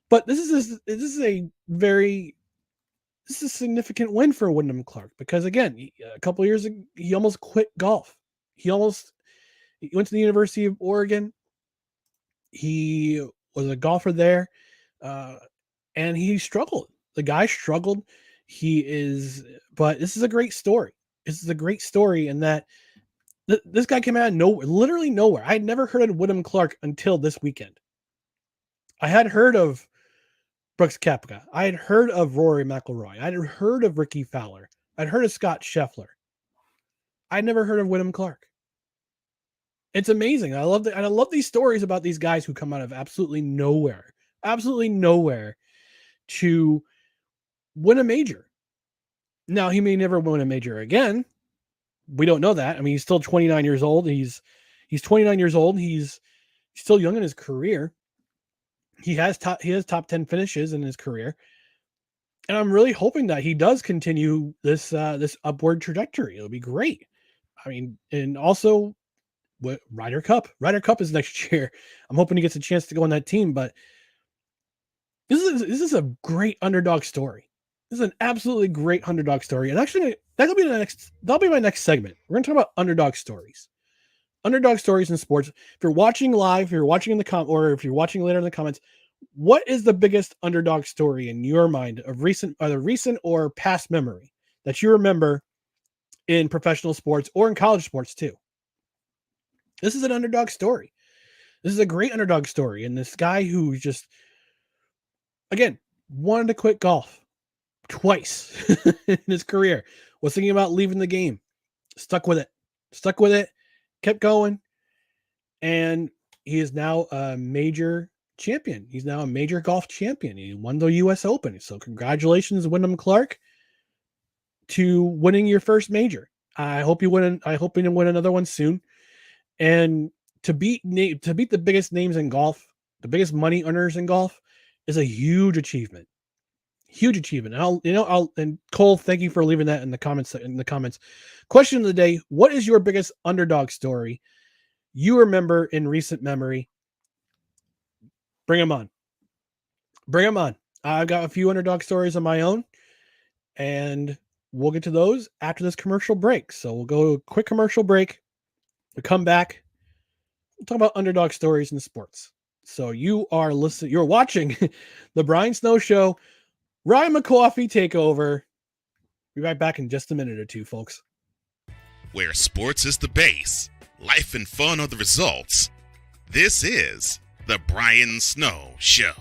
But this is a significant win for Wyndham Clark, because again, a couple of years ago, he almost quit golf. He went to the University of Oregon. He was a golfer there, and he struggled. The guy struggled. But this is a great story. This is a great story in that this guy came out of nowhere, literally nowhere. I had never heard of Wyndham Clark until this weekend. I had heard of Brooks Koepka. I had heard of Rory McIlroy. I had heard of Ricky Fowler. I'd heard of Scott Scheffler. I'd never heard of Wyndham Clark. It's amazing. I love these stories about these guys who come out of absolutely nowhere to win a major. Now, he may never win a major again. We don't know that. I mean, he's still 29 years old. He's 29 years old. He's still young in his career. He has top 10 finishes in his career. And I'm really hoping that he does continue this upward trajectory. It'll be great. I mean, and also Ryder Cup. Ryder Cup is next year. I'm hoping he gets a chance to go on that team, but this is a great underdog story. This is an absolutely great underdog story. And actually, that'll be my next segment. We're going to talk about underdog stories. Underdog stories in sports. If you're watching live, if you're watching in the or if you're watching later in the comments, what is the biggest underdog story in your mind of recent or past memory that you remember in professional sports or in college sports too? This is an underdog story. This is a great underdog story. And this guy who just, again, wanted to quit golf twice in his career, was thinking about leaving the game, stuck with it, kept going, and he is now a major champion. He's now a major golf champion. He won the U.S. Open. So congratulations, Wyndham Clark, to winning your first major. I hope you win another one soon. And to beat the biggest names in golf, the biggest money earners in golf, is a huge achievement. Huge achievement. And Cole, thank you for leaving that in the comments. Question of the day: what is your biggest underdog story you remember in recent memory? Bring them on. I've got a few underdog stories of my own, and we'll get to those after this commercial break. So we'll go to a quick commercial break. We'll come back. We'll talk about underdog stories in sports. So you're watching the Brian Snow Show. Ryan McCawfee takeover. Be right back in just a minute or two, folks. Where sports is the base, life and fun are the results. This is the Brian Snow Show.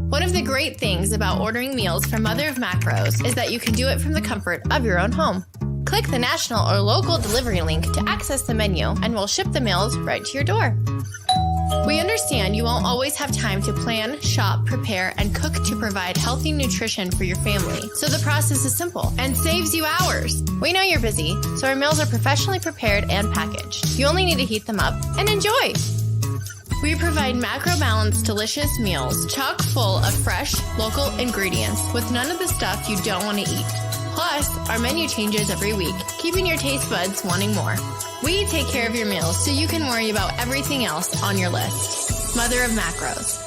One of the great things about ordering meals from Mother of Macros is that you can do it from the comfort of your own home. Click the national or local delivery link to access the menu, and we'll ship the meals right to your door. We understand you won't always have time to plan, shop, prepare, and cook to provide healthy nutrition for your family, so the process is simple and saves you hours. We know you're busy, so our meals are professionally prepared and packaged. You only need to heat them up and enjoy. We provide macro-balanced, delicious meals chock full of fresh, local ingredients with none of the stuff you don't want to eat. Plus, our menu changes every week, keeping your taste buds wanting more. We take care of your meals so you can worry about everything else on your list. Mother of Macros.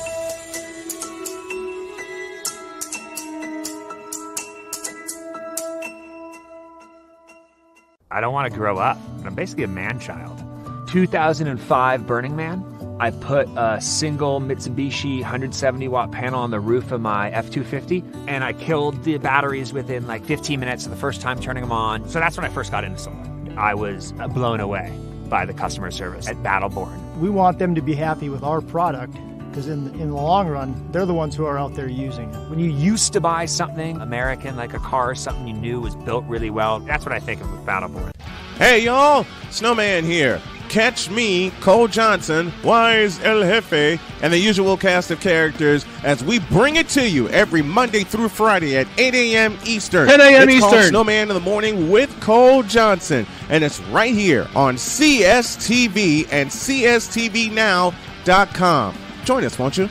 I don't want to grow up. I'm basically a man-child. 2005 Burning Man. I put a single Mitsubishi 170-watt panel on the roof of my F-250, and I killed the batteries within like 15 minutes of the first time turning them on. So that's when I first got into solar. I was blown away by the customer service at Battleborn. We want them to be happy with our product, because in the long run, they're the ones who are out there using it. When you used to buy something American, like a car, something you knew was built really well, that's what I think of with Battleborn. Hey, y'all, Snowman here. Catch me, Cole Johnson, Wise El Jefe, and the usual cast of characters as we bring it to you every Monday through Friday at 8 a.m. Eastern. 10 a.m. It's called Eastern. Snowman in the Morning with Cole Johnson, and it's right here on CSTV and CSTVnow.com. Join us, won't you?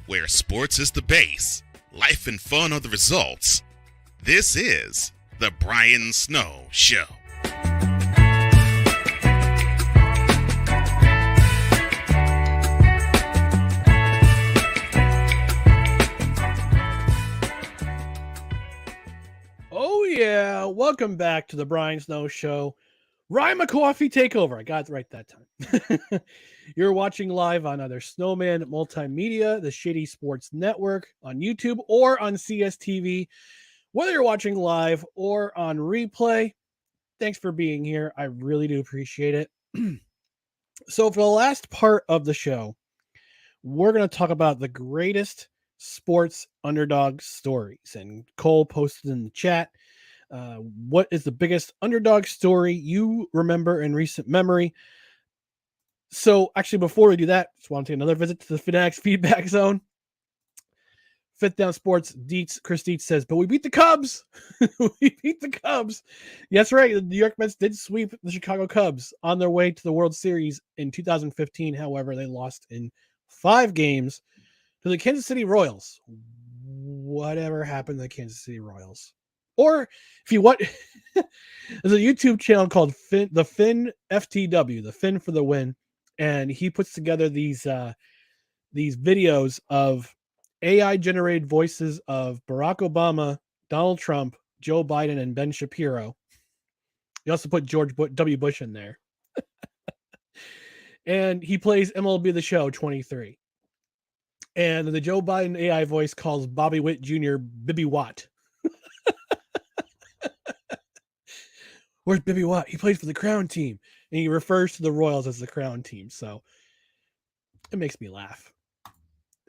Where sports is the base, life and fun are the results. This is The Brian Snow Show. Oh, yeah. Welcome back to the Brian Snow Show. Ryan McCawfee takeover. I got it right that time. You're watching live on either Snowman Multimedia, the Shady Sports Network, on YouTube, or on CSTV. Whether you're watching live or on replay, thanks for being here. I really do appreciate it. So for the last part of the show, we're going to talk about the greatest sports underdog stories. And Cole posted in the chat, what is the biggest underdog story you remember in recent memory? So actually, before we do that, just want to take another visit to the Fanatics feedback zone. Fifth Down Sports, Chris Dietz says, but we beat the Cubs. We beat the Cubs. Yes, right. The New York Mets did sweep the Chicago Cubs on their way to the World Series in 2015. However, they lost in 5 games to the Kansas City Royals. Whatever happened to the Kansas City Royals? Or if you want, there's a YouTube channel called the Fin FTW, the Fin for the Win, and he puts together these videos of AI generated voices of Barack Obama, Donald Trump, Joe Biden, and Ben Shapiro. He also put George W. Bush in there. And he plays MLB The Show 23. And the Joe Biden AI voice calls Bobby Witt Jr. Bibby Watt. Where's Bibby Watt? He plays for the Crown team. And he refers to the Royals as the Crown team. So it makes me laugh.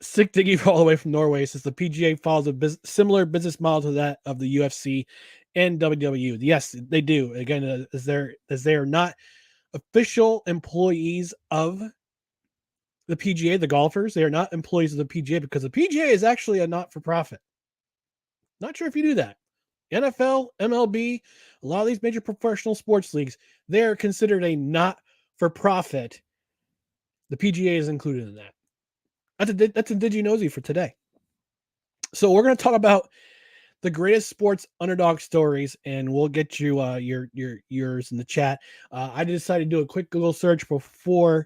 Sick Diggy all the way from Norway says the PGA follows a similar business model to that of the UFC and WWE. Yes, they do. Again, as they are not official employees of the PGA, the golfers, they are not employees of the PGA because the PGA is actually a not-for-profit. Not sure if you knew that. NFL, MLB, a lot of these major professional sports leagues, they're considered a not-for-profit. The PGA is included in that. That's a Did You Nosy for today. So we're going to talk about the greatest sports underdog stories, and we'll get you yours in the chat. I decided to do a quick Google search while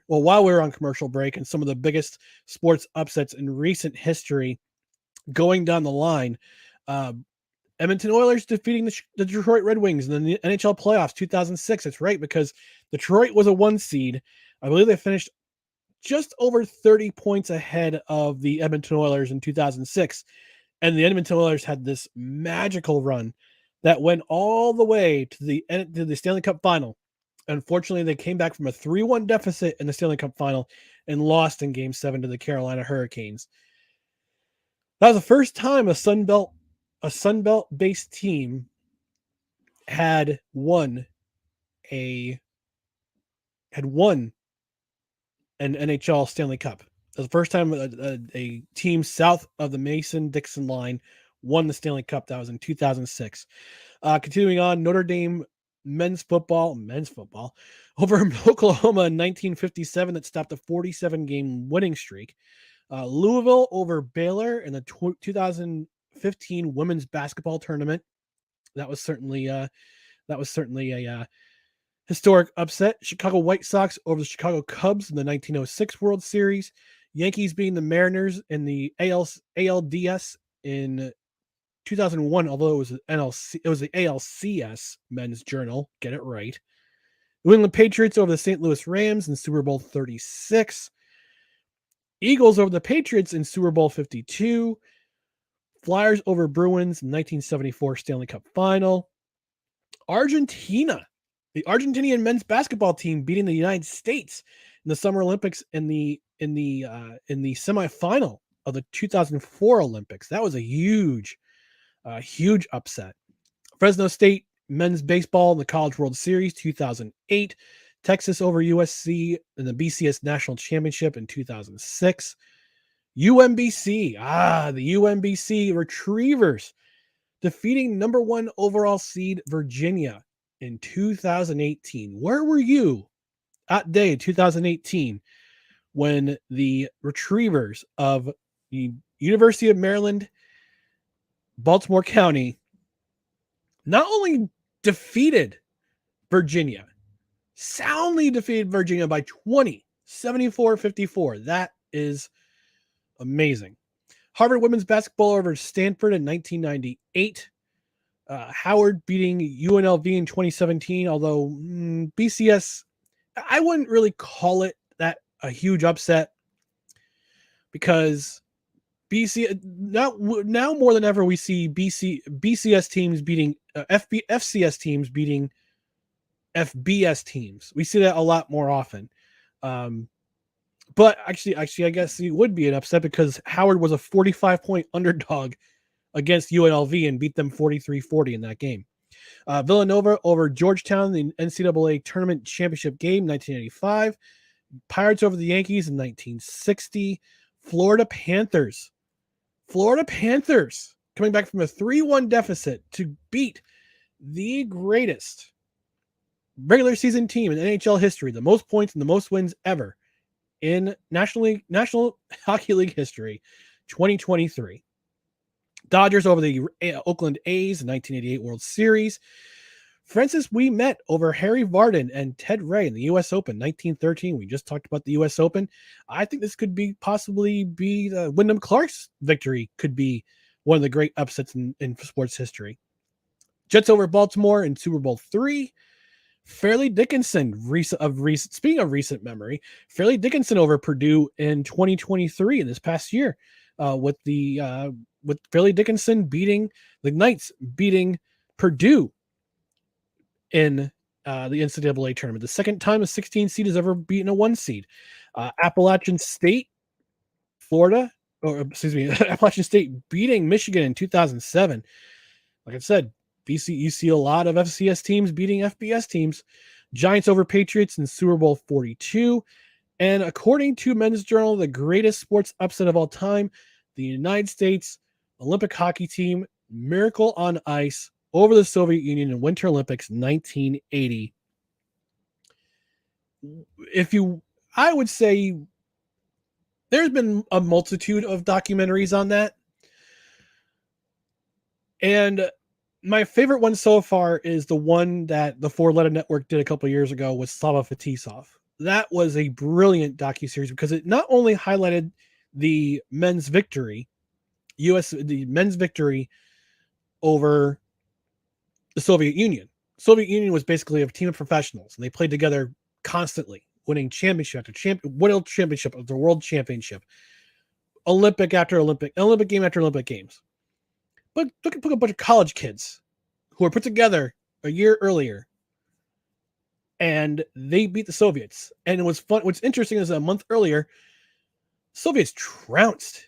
we were on commercial break, and some of the biggest sports upsets in recent history going down the line. Edmonton Oilers defeating the Detroit Red Wings in the NHL playoffs 2006. That's right, because Detroit was a 1 seed. I believe they finished just over 30 points ahead of the Edmonton Oilers in 2006. And the Edmonton Oilers had this magical run that went all the way to the Stanley Cup final. Unfortunately, they came back from a 3-1 deficit in the Stanley Cup final and lost in Game 7 to the Carolina Hurricanes. That was the first time a Sun Belt a Sun Belt based team had won an NHL Stanley Cup. It was the first time a team south of the Mason-Dixon line won the Stanley Cup. That was in 2006. Continuing on, Notre Dame men's football over Oklahoma in 1957 that stopped a 47-game winning streak. Louisville over Baylor in the 2015 women's basketball tournament. That was certainly a historic upset. Chicago White Sox over the Chicago Cubs in the 1906 World Series. Yankees beating the Mariners in the ALDS in 2001, although it was the ALCS Men's Journal. Get it right. New England Patriots over the St. Louis Rams in Super Bowl 36. Eagles over the Patriots in Super Bowl 52. Flyers over Bruins in 1974 Stanley Cup Final. Argentina, the Argentinian men's basketball team beating the United States in the Summer Olympics in the semifinal of the 2004 Olympics. That was a huge upset. Fresno State men's baseball in the College World Series 2008. Texas over USC in the BCS National Championship in 2006. UMBC, the UMBC Retrievers defeating number 1 overall seed Virginia in 2018. Where were you that day, 2018, when the Retrievers of the University of Maryland, Baltimore County, not only soundly defeated Virginia by 20, 74-54. That is amazing. Harvard women's basketball over Stanford in 1998. Howard beating UNLV in 2017, although BCS, I wouldn't really call it that a huge upset because now more than ever we see BCS teams beating FCS teams beating FBS teams. We see that a lot more often. But actually, I guess it would be an upset because Howard was a 45-point underdog against UNLV and beat them 43-40 in that game. Villanova over Georgetown in the NCAA Tournament Championship game, 1985. Pirates over the Yankees in 1960. Florida Panthers coming back from a 3-1 deficit to beat the greatest regular season team in NHL history, the most points and the most wins ever in National Hockey League history, 2023. Dodgers over the Oakland A's in 1988 World Series. Francis Ouimet over Harry Vardon and Ted Ray in the U.S. Open, 1913. We just talked about the U.S. Open. I think this could possibly be Wyndham Clark's victory could be one of the great upsets in sports history. Jets over Baltimore in Super Bowl III. Fairleigh Dickinson, speaking of recent memory, Fairleigh Dickinson over Purdue in 2023 in this past year, with Fairleigh Dickinson beating the Knights, beating Purdue in the NCAA tournament. The second time a 16 seed has ever beaten a 1 seed. Appalachian State beating Michigan in 2007. Like I said, you see a lot of FCS teams beating FBS teams. Giants over Patriots in Super Bowl 42. And according to Men's Journal, the greatest sports upset of all time, the United States Olympic hockey team, miracle on ice over the Soviet Union in Winter Olympics 1980. I would say there's been a multitude of documentaries on that. And my favorite one so far is the one that the 4-Letter Network did a couple of years ago with Slava Fetisov. That was a brilliant docuseries because it not only highlighted the men's victory, the men's victory over the Soviet Union. Soviet Union was basically a team of professionals, and they played together constantly, winning championship after world championship after world championship, Olympic after Olympic, Olympic game after Olympic games. But look at a bunch of college kids who were put together a year earlier, and they beat the Soviets. And it was fun. What's interesting is a month earlier, Soviets trounced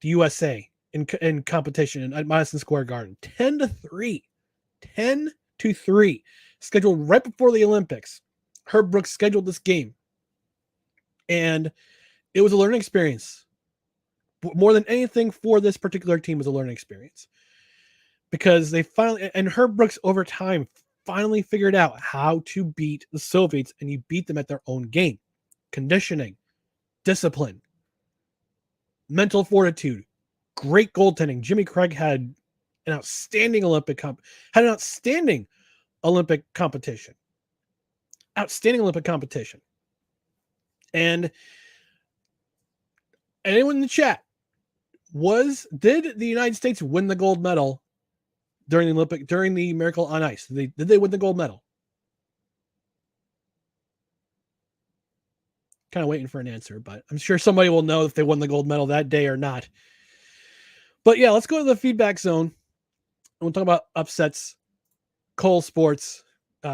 the USA in competition at Madison Square Garden. 10-3. 10-3. Scheduled right before the Olympics. Herb Brooks scheduled this game. And it was a learning experience. More than anything for this particular team was a learning experience. Because they finally, and Herb Brooks over time finally figured out how to beat the Soviets, and you beat them at their own game. Conditioning, discipline, mental fortitude, great goaltending. Jimmy Craig had an outstanding Olympic competition. Outstanding Olympic competition. And anyone in the chat, did the United States win the gold medal during the Miracle on Ice? Did they win the gold medal? Kind of waiting for an answer, but I'm sure somebody will know if they won the gold medal that day or not. But yeah, let's go to the feedback zone. We'll talk about upsets. Cole Sports.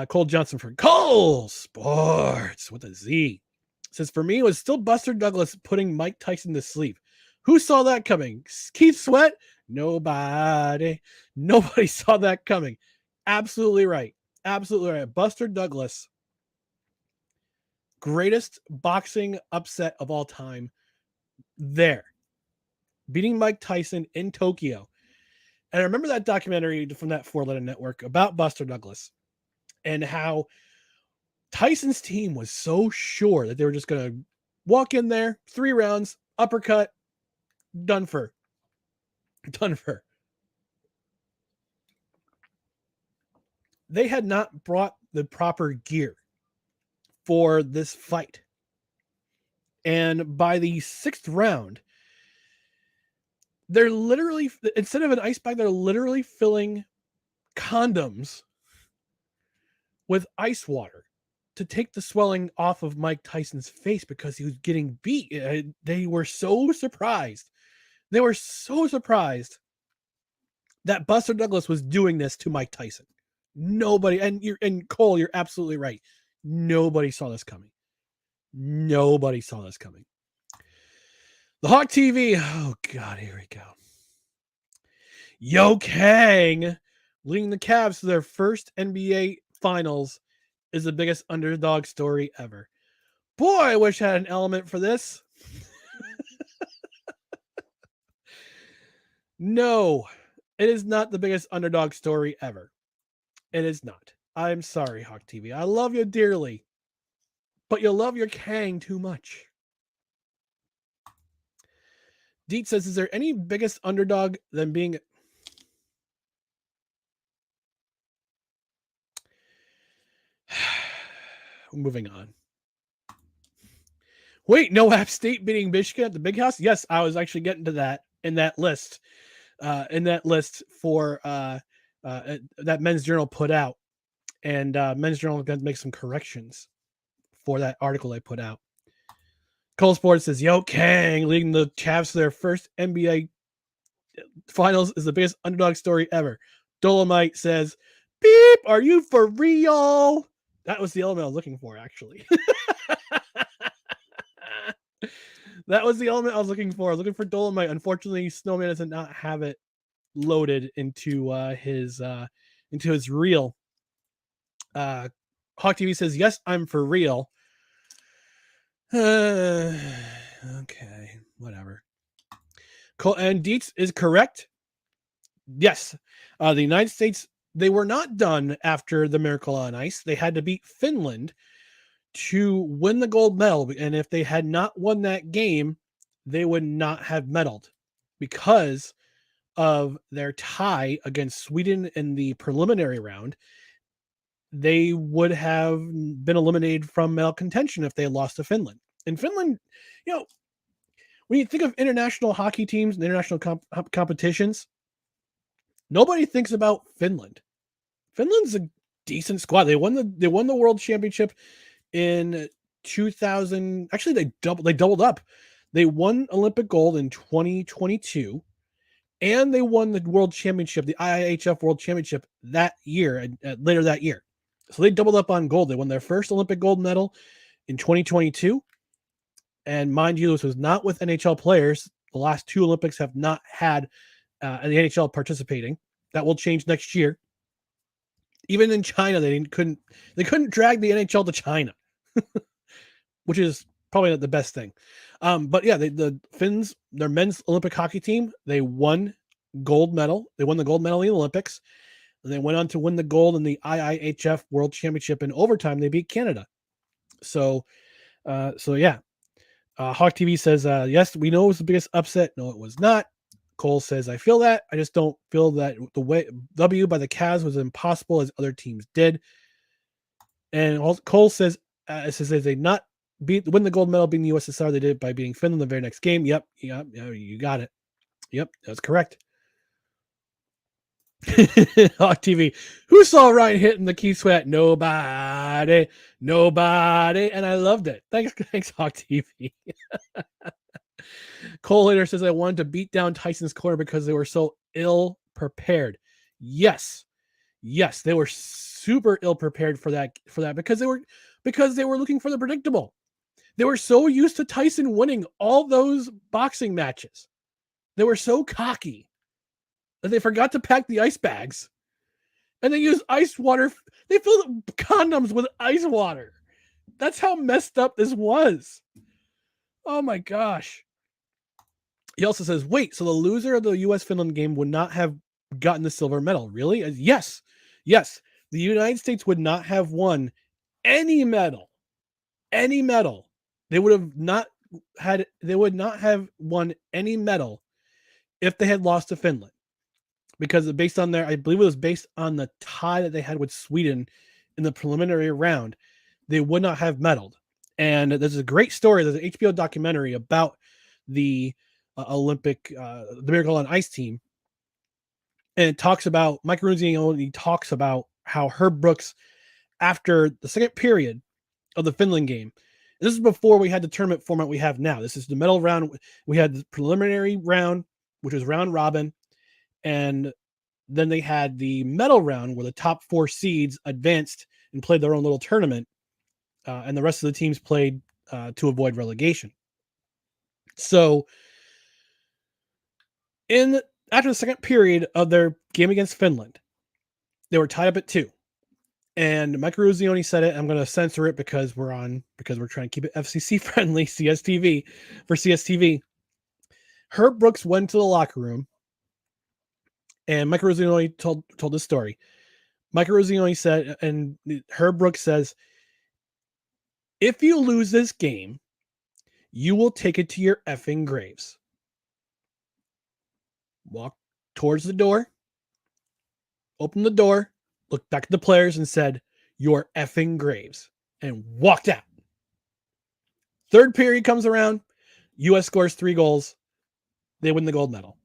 Cole Johnson for Cole Sports with a Z. Says, for me, it was still Buster Douglas putting Mike Tyson to sleep. Who saw that coming? Keith Sweat? Nobody. Nobody saw that coming. Absolutely right. Absolutely right. Buster Douglas, greatest boxing upset of all time. There. Beating Mike Tyson in Tokyo. And I remember that documentary from that 4-letter network about Buster Douglas and how Tyson's team was so sure that they were just going to walk in there, 3 rounds, uppercut, done for. They had not brought the proper gear for this fight. And by the 6th round, they're literally, instead of an ice bag, they're literally filling condoms with ice water to take the swelling off of Mike Tyson's face because he was getting beat. They were so surprised. They were so surprised that Buster Douglas was doing this to Mike Tyson. Nobody, and Cole, you're absolutely right. Nobody saw this coming. Nobody saw this coming. The Hawk TV. Oh, God, here we go. Yo Kang leading the Cavs to their first NBA Finals is the biggest underdog story ever. Boy, I wish I had an element for this. No, it is not the biggest underdog story ever. It is not. I'm sorry, Hawk TV. I love you dearly, but you love your Kang too much. Deet says, is there any biggest underdog than being... Moving on. Wait, no App State beating Michigan at the Big House? Yes, I was actually getting to that in that list. For that Men's Journal put out. And Men's Journal is going to make some corrections for that article I put out. Cole Sports says, Yo Kang leading the Cavs to their first NBA Finals is the biggest underdog story ever. Dolomite says, beep, are you for real? That was the element I was looking for, actually. That was the element I was looking for. I was looking for Dolomite. Unfortunately, Snowman does not have it loaded into his reel. Hawk TV says, yes, I'm for real. Okay, whatever. And Dietz is correct. Yes, the United States, they were not done after the Miracle on Ice. They had to beat Finland to win the gold medal. And if they had not won that game, they would not have medaled because of their tie against Sweden in the preliminary round. They would have been eliminated from medal contention if they had lost to Finland. And Finland, when you think of international hockey teams and international competitions, nobody thinks about Finland. Finland's a decent squad. They won the World Championship in 2000. Actually, they doubled up. They won Olympic gold in 2022, and they won the World Championship, the IIHF World Championship that year, later that year. So they doubled up on gold. They won their first Olympic gold medal in 2022. And mind you, this was not with NHL players. The last 2 Olympics have not had the NHL participating. That will change next year. Even in China, they couldn't drag the NHL to China, which is probably not the best thing. But yeah, the Finns, their men's Olympic hockey team, they won gold medal. They won the gold medal in the Olympics. And they went on to win the gold in the IIHF World Championship. In overtime, they beat Canada. So yeah. Hawk TV says, yes, we know it was the biggest upset. No, it was not. Cole says, I feel that. I just don't feel that the way W by the Cavs was impossible as other teams did. And Cole says, they not win the gold medal being the USSR. They did it by beating Finland the very next game. Yep, you got it. Yep, that's correct. Hawk TV. Who saw Ryan hitting the key sweat? Nobody. And I loved it. Thanks, Hawk TV. Cole later says, I wanted to beat down Tyson's corner because they were so ill prepared. Yes, they were super ill prepared for that because they were looking for the predictable. They were so used to Tyson winning all those boxing matches. They were so cocky that they forgot to pack the ice bags, and they used ice water. They filled condoms with ice water. That's how messed up this was. Oh my gosh. He also says, wait, so the loser of the U.S.-Finland game would not have gotten the silver medal. Really? Yes. The United States would not have won any medal. They would not have won any medal if they had lost to Finland. Because based on I believe it was based on the tie that they had with Sweden in the preliminary round, they would not have medaled. And there's a great story. There's an HBO documentary about the Olympic, the Miracle on Ice team. And it talks about Mike Ruzioni. He talks about how Herb Brooks, after the second period of the Finland game, this is before we had the tournament format we have now. This is the medal round. We had the preliminary round, which was round robin. And then they had the medal round where the top 4 seeds advanced and played their own little tournament. And the rest of the teams played to avoid relegation. So after the second period of their game against Finland, they were tied up at 2. And Mike Ruzioni said it. I'm going to censor it because we're trying to keep it FCC friendly, CSTV, for CSTV. Herb Brooks went to the locker room, and Mike Ruzioni told this story. Mike Ruzioni said, and Herb Brooks says, if you lose this game, you will take it to your effing graves. Walked towards the door, opened the door, looked back at the players and said, your effing graves, and walked out. Third period comes around. U.S. scores 3 goals. They win the gold medal.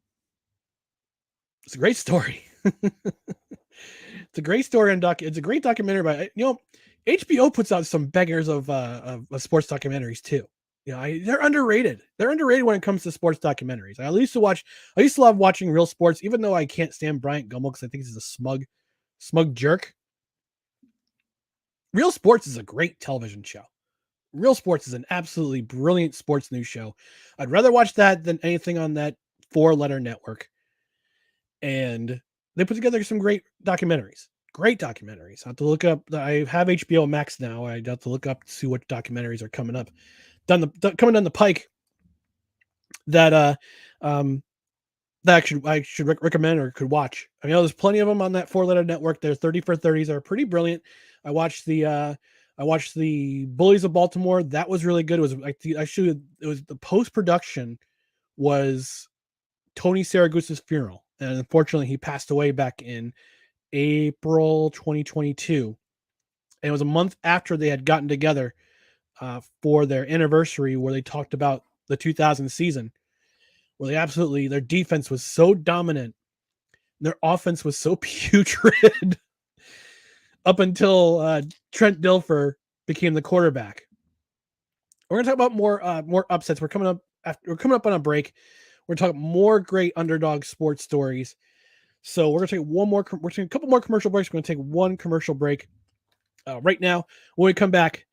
It's a great story. It's a great story and it's a great documentary. But HBO puts out some bangers of sports documentaries too. They're underrated. They're underrated when it comes to sports documentaries. I used to love watching Real Sports, even though I can't stand Bryant Gumbel because I think he's a smug jerk. Real Sports is a great television show. Real Sports is an absolutely brilliant sports news show. I'd rather watch that than anything on that 4-letter network. And they put together some great documentaries. I have to look up. I have HBO Max now. I have to look up to see what documentaries are coming up. Coming down the pike that I should recommend or could watch. I mean, there's plenty of them on that 4-letter network. Their 30 for 30s are pretty brilliant. I watched the Bullies of Baltimore. That was really good. It was the post-production was Tony Saragusa's funeral. And unfortunately he passed away back in April 2022. And it was a month after they had gotten together for their anniversary, where they talked about the 2000 season, where their defense was so dominant. Their offense was so putrid up until Trent Dilfer became the quarterback. We're going to talk about more upsets. We're coming up on a break. We're going to talk more great underdog sports stories. So we're going to take we're taking a couple more commercial breaks. We're going to take one commercial break right now. When we come back,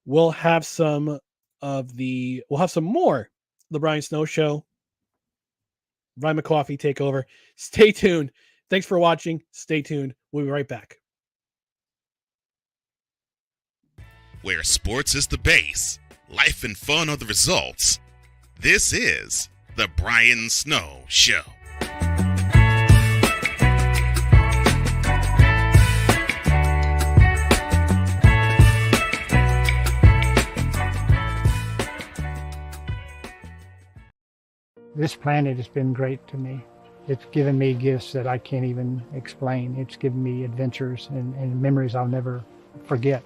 we'll have some more The Brian Snow Show Ryan McCawffee take over. Stay tuned. Thanks for watching. Stay tuned. We'll be right back. Where sports is the base, life and fun are the results. This is the Brian Snow Show. This planet has been great to me. It's given me gifts that I can't even explain. It's given me adventures and memories I'll never forget.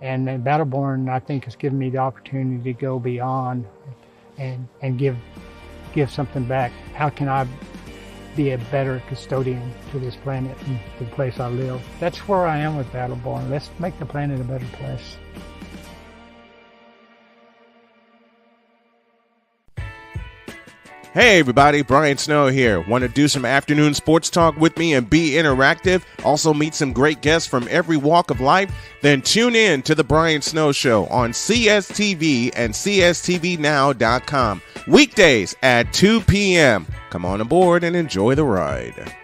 And Battleborn, I think, has given me the opportunity to go beyond and give something back. How can I be a better custodian to this planet and the place I live? That's where I am with Battleborn. Let's make the planet a better place. Hey everybody, Brian Snow here. Want to do some afternoon sports talk with me and be interactive? Also meet some great guests from every walk of life? Then tune in to the Brian Snow Show on CSTV and CSTVnow.com. Weekdays at 2 p.m. Come on aboard and enjoy the ride.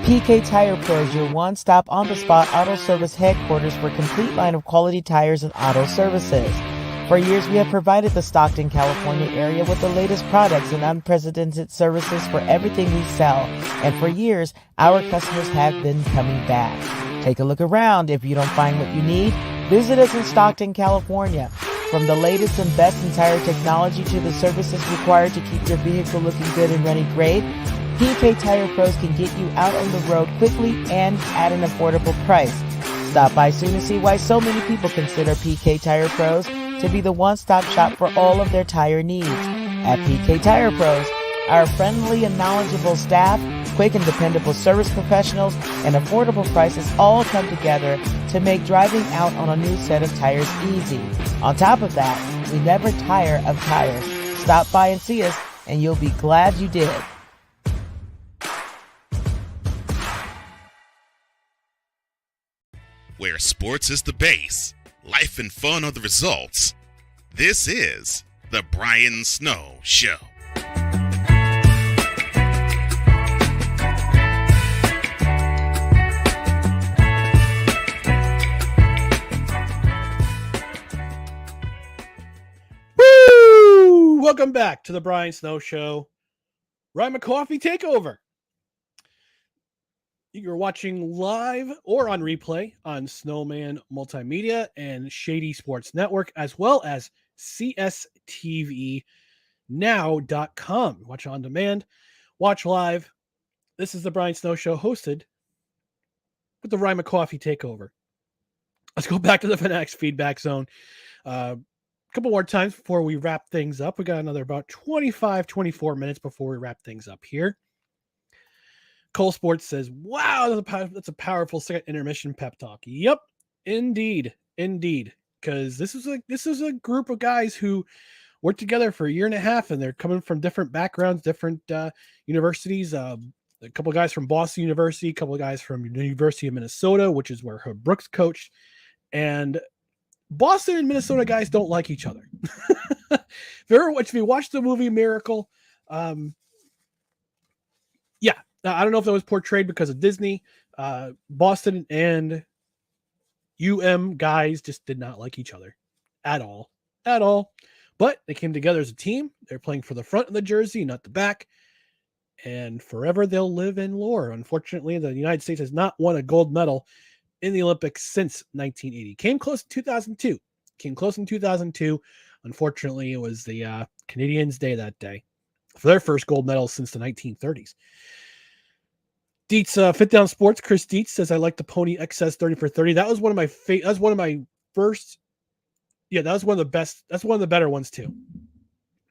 PK Tire Pro is your one-stop on-the-spot auto service headquarters for a complete line of quality tires and auto services. For years, we have provided the Stockton, California area with the latest products and unprecedented services for everything we sell. And for years, our customers have been coming back. Take a look around. If you don't find what you need, visit us in Stockton, California. From the latest and best in tire technology to the services required to keep your vehicle looking good and running great, PK Tire Pros can get you out on the road quickly and at an affordable price. Stop by soon to see why so many people consider PK Tire Pros to be the one-stop shop for all of their tire needs. At PK Tire Pros, our friendly and knowledgeable staff, quick and dependable service professionals, and affordable prices all come together to make driving out on a new set of tires easy. On top of that, we never tire of tires. Stop by and see us, and you'll be glad you did. Where sports is the base, life and fun are the results. This is the Brian Snow Show. Woo! Welcome back to the Brian Snow Show. Ryan McCawfee takeover. You're watching live or on replay on Snowman Multimedia and Shady Sports Network, as well as CSTVnow.com. Watch on demand, watch live. This is the Brian Snow Show hosted with the Ryan McCawfee takeover. Let's go back to the Fanatics feedback zone. A couple more times before we wrap things up. We got another about 24 minutes before we wrap things up here. Cole Sports says, wow, that's a powerful second intermission pep talk. Yep, indeed. Because this is a group of guys who worked together for a year and a half, and they're coming from different backgrounds, different universities. A couple of guys from Boston University, a couple of guys from the University of Minnesota, which is where Herb Brooks coached. And Boston and Minnesota guys don't like each other. If you watch the movie Miracle, yeah. I don't know if that was portrayed because of Disney. Boston and guys just did not like each other at all. But they came together as a team. They're playing for the front of the jersey, not the back. And forever they'll live in lore. Unfortunately, the United States has not won a gold medal in the Olympics since 1980. Came close in 2002. Unfortunately, it was the Canadians' day that day for their first gold medal since the 1930s. Dietz, Fit Down Sports, Chris Dietz says, I like the Pony XS 30 for 30. That was one of my that was one of my first. Yeah, that was one of the best. That's one of the better ones too.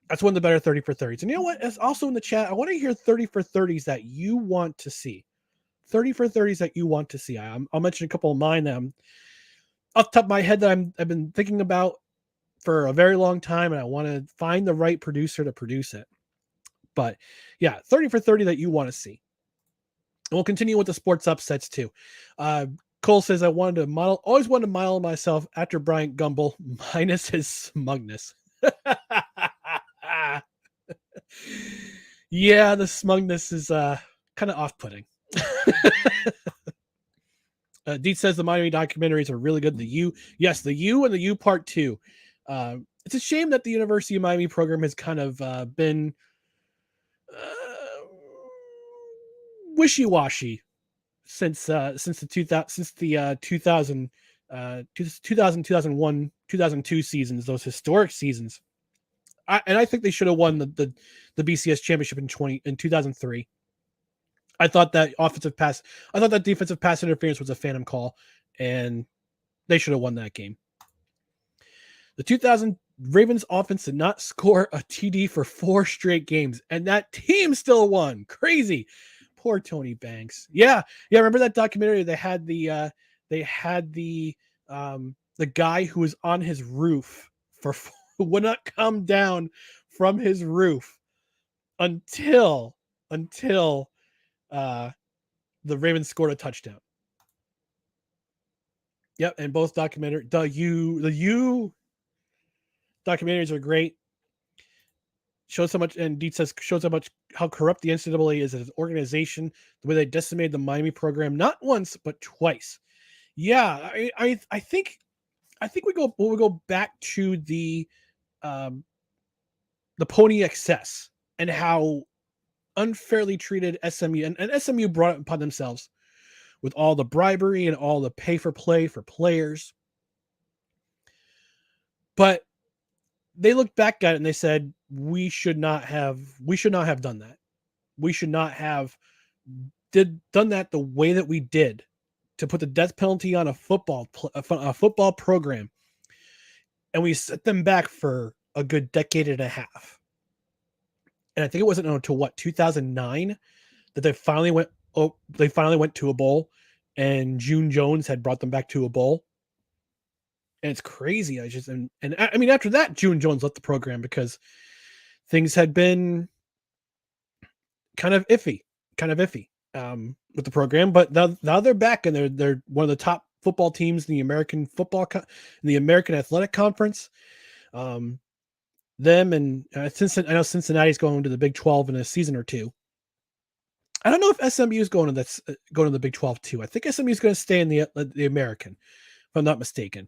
That's one of the better 30 for 30s. And you know what? It's also in the chat. I want to hear 30 for 30s that you want to see. 30 for 30s that you want to see. I'll mention a couple of mine that I'm off the top of my head that I've been thinking about for a very long time, and I want to find the right producer to produce it. But yeah, 30 for 30 that you want to see. And we'll continue with the sports upsets too. Cole says, always wanted to model myself after Bryant Gumbel, minus his smugness. Yeah, the smugness is kind of off-putting. Deet says the Miami documentaries are really good. The U and the U Part 2. It's a shame that the University of Miami program has kind of been wishy-washy since the 2001, 2002 seasons, those historic seasons. I think they should have won the BCS championship in 2003. I thought that defensive pass interference was a phantom call, and they should have won that game. The 2000 Ravens offense did not score a TD for 4 straight games, and that team still won. Crazy. Poor Tony Banks. Yeah. Remember that documentary? They had the guy who was on his roof would not come down from his roof until the Ravens scored a touchdown. Yep, and both the U documentaries are great. Shows how much, and Deet says, how corrupt the NCAA is as an organization, the way they decimated the Miami program not once but twice. Yeah, I think we go back to the Pony Excess and how unfairly treated SMU and SMU brought it upon themselves with all the bribery and all the pay for play for players. But they looked back at it and they said, we should not have done that. We should not have done that the way that we did, to put the death penalty on a football program. And we set them back for a good decade and a half. And I think it wasn't until 2009 that they finally went to a bowl, and June Jones had brought them back to a bowl. And it's crazy. I mean, after that, June Jones left the program because things had been kind of iffy with the program. But now they're back, and they're one of the top football teams in the American Athletic Conference. Them and I know Cincinnati's going to the Big 12 in a season or two. I don't know if SMU is going to the Big 12 too. I think SMU is going to stay in the American, if I'm not mistaken.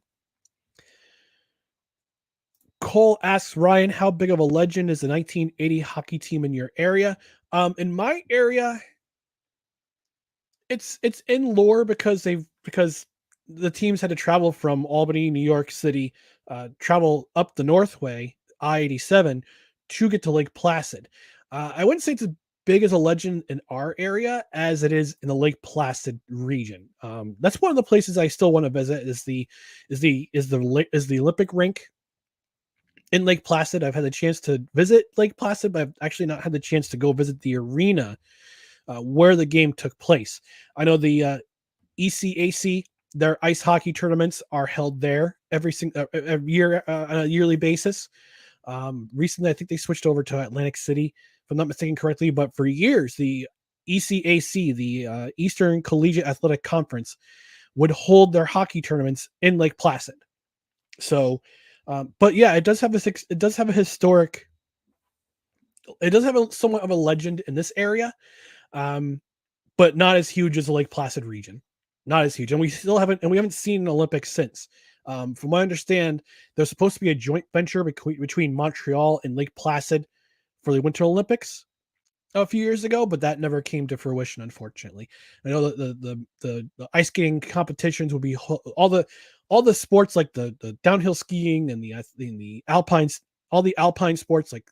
Cole asks Ryan, how big of a legend is the 1980 hockey team in your area? In my area, it's in lore because the teams had to travel from Albany, New York City, travel up the Northway, I-87, to get to Lake Placid. I wouldn't say it's as big as a legend in our area as it is in the Lake Placid region. That's one of the places I still want to visit is the Olympic rink in Lake Placid. I've had the chance to visit Lake Placid, but I've actually not had the chance to go visit the arena where the game took place. I know the ECAC, their ice hockey tournaments are held there every year on a yearly basis. Recently, I think they switched over to Atlantic City, if I'm not mistaken correctly, but for years, the ECAC, the Eastern Collegiate Athletic Conference, would hold their hockey tournaments in Lake Placid. So, but yeah, it does have a historic, it does have somewhat of a legend in this area, but not as huge as the Lake Placid region. Not as huge, and we haven't seen an Olympics since. From what I understand, there's supposed to be a joint venture between Montreal and Lake Placid for the Winter Olympics a few years ago, but that never came to fruition, unfortunately. I know that the ice skating competitions will be all the sports like the downhill skiing and the alpines, all the alpine sports like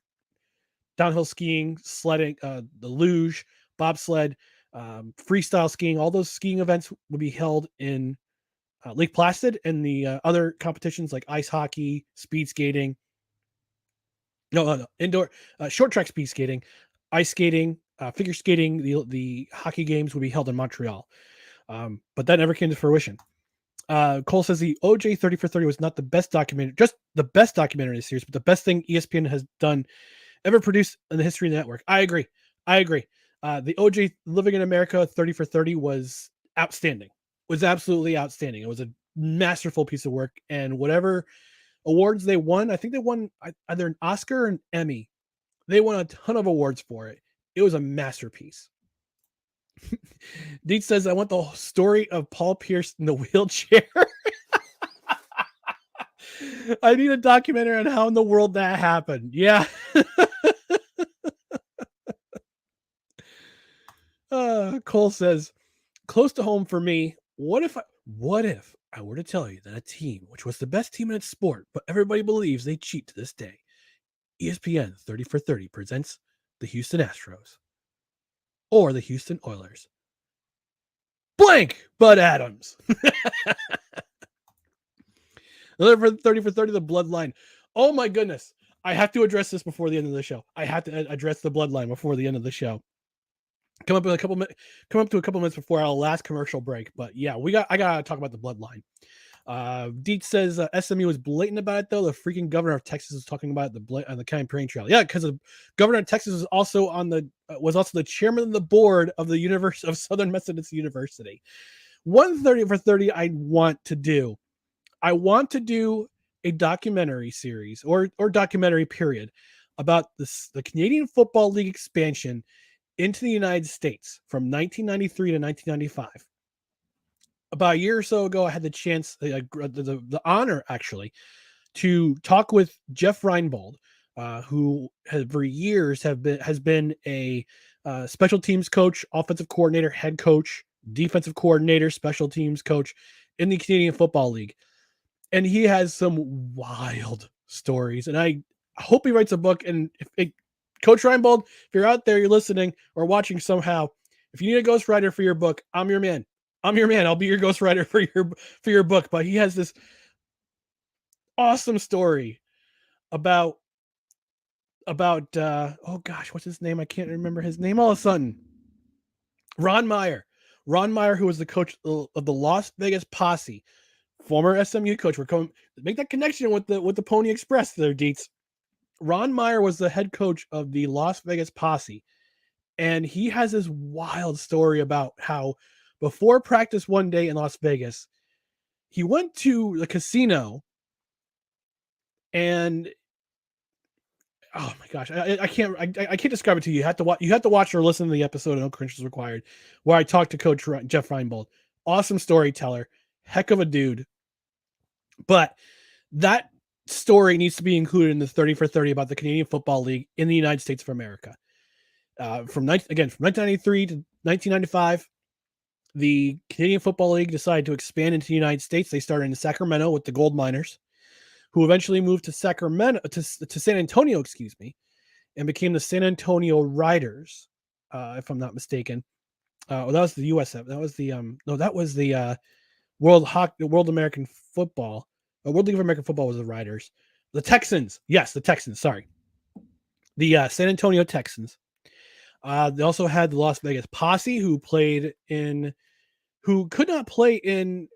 downhill skiing, sledding, the luge, bobsled, freestyle skiing, all those skiing events will be held in Lake Placid, and the other competitions like ice hockey, speed skating, indoor short track speed skating, ice skating, figure skating, the hockey games will be held in Montreal. But that never came to fruition. Cole says the OJ 30 for 30 was not the best documentary, just the best documentary in the series, but the best thing ESPN has done ever produced in the history of the network. I agree. The OJ Living in America 30 for 30 was outstanding. was absolutely outstanding. It was a masterful piece of work, and whatever awards they won, I think they won either an Oscar or an Emmy. They won a ton of awards for it. It was a masterpiece. Deet says, I want the story of Paul Pierce in the wheelchair. I need a documentary on how in the world that happened. Yeah. Cole says, close to home for me. What if I were to tell you that a team, which was the best team in its sport, but everybody believes they cheat to this day, ESPN 30 for 30 presents the Houston Astros or the Houston Oilers. Blank Bud Adams. Another 30 for 30, the bloodline. Oh my goodness. I have to address this before the end of the show. I have to address the bloodline before the end of the show. Come up to a couple minutes before our last commercial break. But yeah, I gotta talk about the bloodline. Deet says SMU was blatant about it though. The freaking governor of Texas was talking about on the campaign trail. Yeah, because the governor of Texas was also the chairman of the board of the University of Southern Methodist University. 130 for 30. I want to do a documentary series or documentary period about the Canadian Football League expansion into the United States from 1993 to 1995. About a year or so ago, I had the chance, the honor actually, to talk with Jeff Reinbold, who has for years has been a special teams coach, offensive coordinator, head coach, defensive coordinator, special teams coach in the Canadian Football League. And he has some wild stories. And I hope he writes a book. And Coach Reinbold, if you're out there, you're listening or watching somehow, if you need a ghostwriter for your book, I'm your man. I'll be your ghostwriter for your book. But he has this awesome story about oh gosh, what's his name? I can't remember his name all of a sudden. Ron Meyer, who was the coach of the Las Vegas Posse, former SMU coach. We're coming make that connection with the Pony Express there, Deets. Ron Meyer was the head coach of the Las Vegas Posse, and he has this wild story about how before practice one day in Las Vegas, he went to the casino, and oh my gosh, I can't describe it to you. You have to watch or listen to the episode of No Credentials Required, where I talked to Coach Jeff Reinbold. Awesome storyteller, heck of a dude. But that story needs to be included in the 30 for 30 about the Canadian Football League in the United States of America. From 1993 to 1995, the Canadian Football League decided to expand into the United States. They started in Sacramento with the Gold Miners, who eventually moved to San Antonio, and became the San Antonio Riders, if I'm not mistaken. That was the USF. That was the World American Football. World League of American Football was the Riders. The Texans. Yes, the Texans. Sorry. The San Antonio Texans. They also had the Las Vegas Posse, who could not play in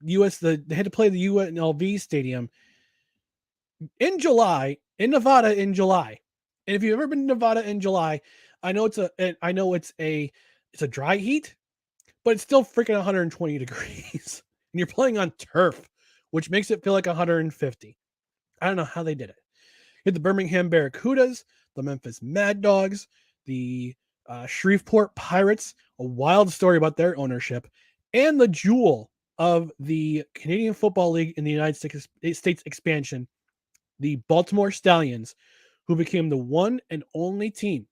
they had to play the UNLV stadium in Nevada in July. And if you've ever been to Nevada in July, I know it's a dry heat, but it's still freaking 120 degrees. And you're playing on turf, which makes it feel like 150. I don't know how they did it. You had the Birmingham Barracudas, the Memphis Mad Dogs, the Shreveport Pirates, a wild story about their ownership, and the jewel of the Canadian Football League in the United States expansion, the Baltimore Stallions, who became the one and only team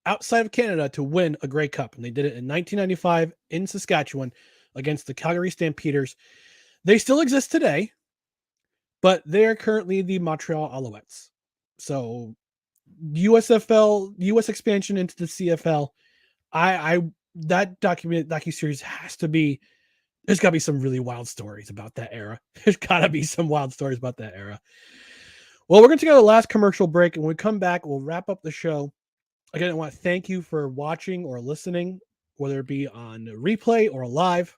outside of Canada to win a Grey Cup. And they did it in 1995 in Saskatchewan against the Calgary Stampeders. They still exist today, but they are currently the Montreal Alouettes. So US expansion into the CFL. That docuseries has to be, there's got to be some really wild stories about that era. There's got to be some wild stories about that era. Well, we're going to take a last commercial break, and when we come back, we'll wrap up the show. Again, I want to thank you for watching or listening, whether it be on replay or live.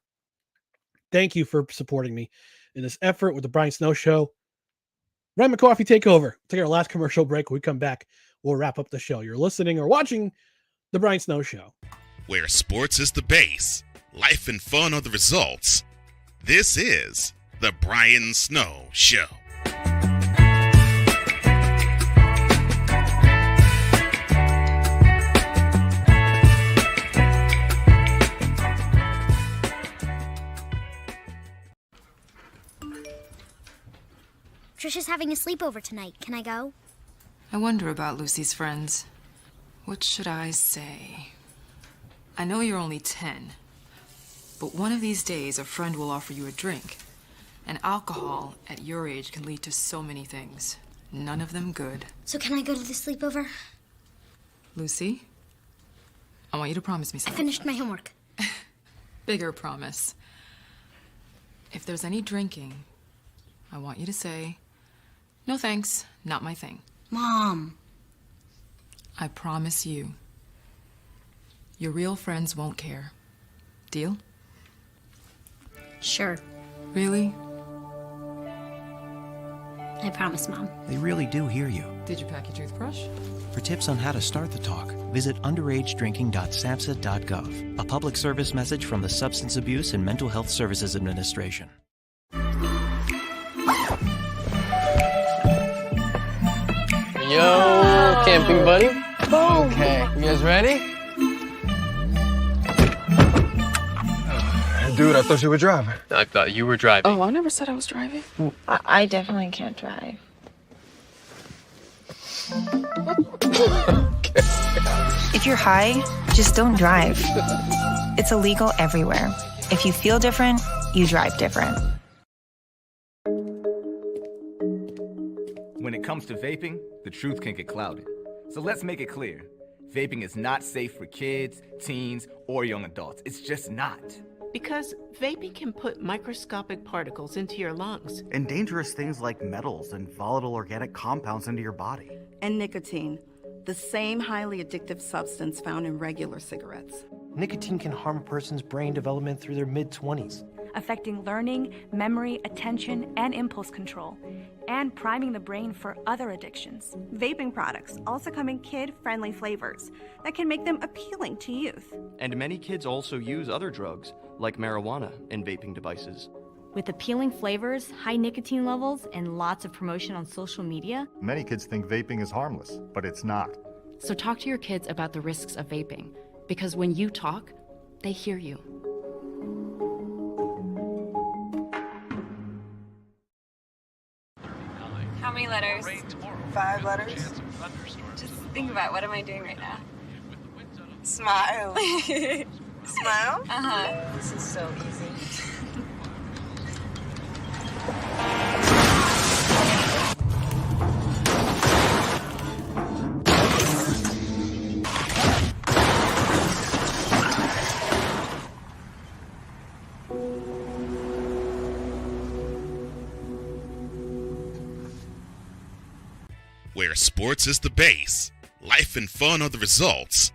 Thank you for supporting me in this effort with the Brian Snow Show. Ryan McCawfee, take over. Take our last commercial break. When we come back, we'll wrap up the show. You're listening or watching the Brian Snow Show. where sports is the base, life and fun are the results. This is The Brian Snow Show. Trisha's having a sleepover tonight. Can I go? I wonder about Lucy's friends. What should I say? I know you're only 10, but one of these days a friend will offer you a drink. And alcohol at your age can lead to so many things. None of them good. So can I go to the sleepover? Lucy, I want you to promise me I something. finished my homework. Bigger promise. If there's any drinking, I want you to say, "No thanks, not my thing." Mom. I promise you, your real friends won't care. Deal? Sure. Really? I promise, Mom. They really do hear you. Did you pack your toothbrush? For tips on how to start the talk, visit underagedrinking.samhsa.gov. A public service message from the Substance Abuse and Mental Health Services Administration. Yo, camping buddy. Okay, you guys ready? Dude, I thought you were driving. I thought you were driving. Oh, I never said I was driving. I definitely can't drive. If you're high, just don't drive. It's illegal everywhere. If you feel different, you drive different. When it comes to vaping, the truth can get clouded. So let's make it clear. Vaping is not safe for kids, teens, or young adults. It's just not. Because vaping can put microscopic particles into your lungs. And dangerous things like metals and volatile organic compounds into your body. And nicotine, the same highly addictive substance found in regular cigarettes. Nicotine can harm a person's brain development through their mid-20s. Affecting learning, memory, attention, and impulse control, and priming the brain for other addictions. Vaping products also come in kid-friendly flavors that can make them appealing to youth. And many kids also use other drugs, like marijuana, in vaping devices. With appealing flavors, high nicotine levels, and lots of promotion on social media, many kids think vaping is harmless, but it's not. So talk to your kids about the risks of vaping, because when you talk, they hear you. How many letters? 5 letters. Just think about, what am I doing right now? Smile. Smile? Uh-huh. This is so easy. Where sports is the base, life and fun are the results.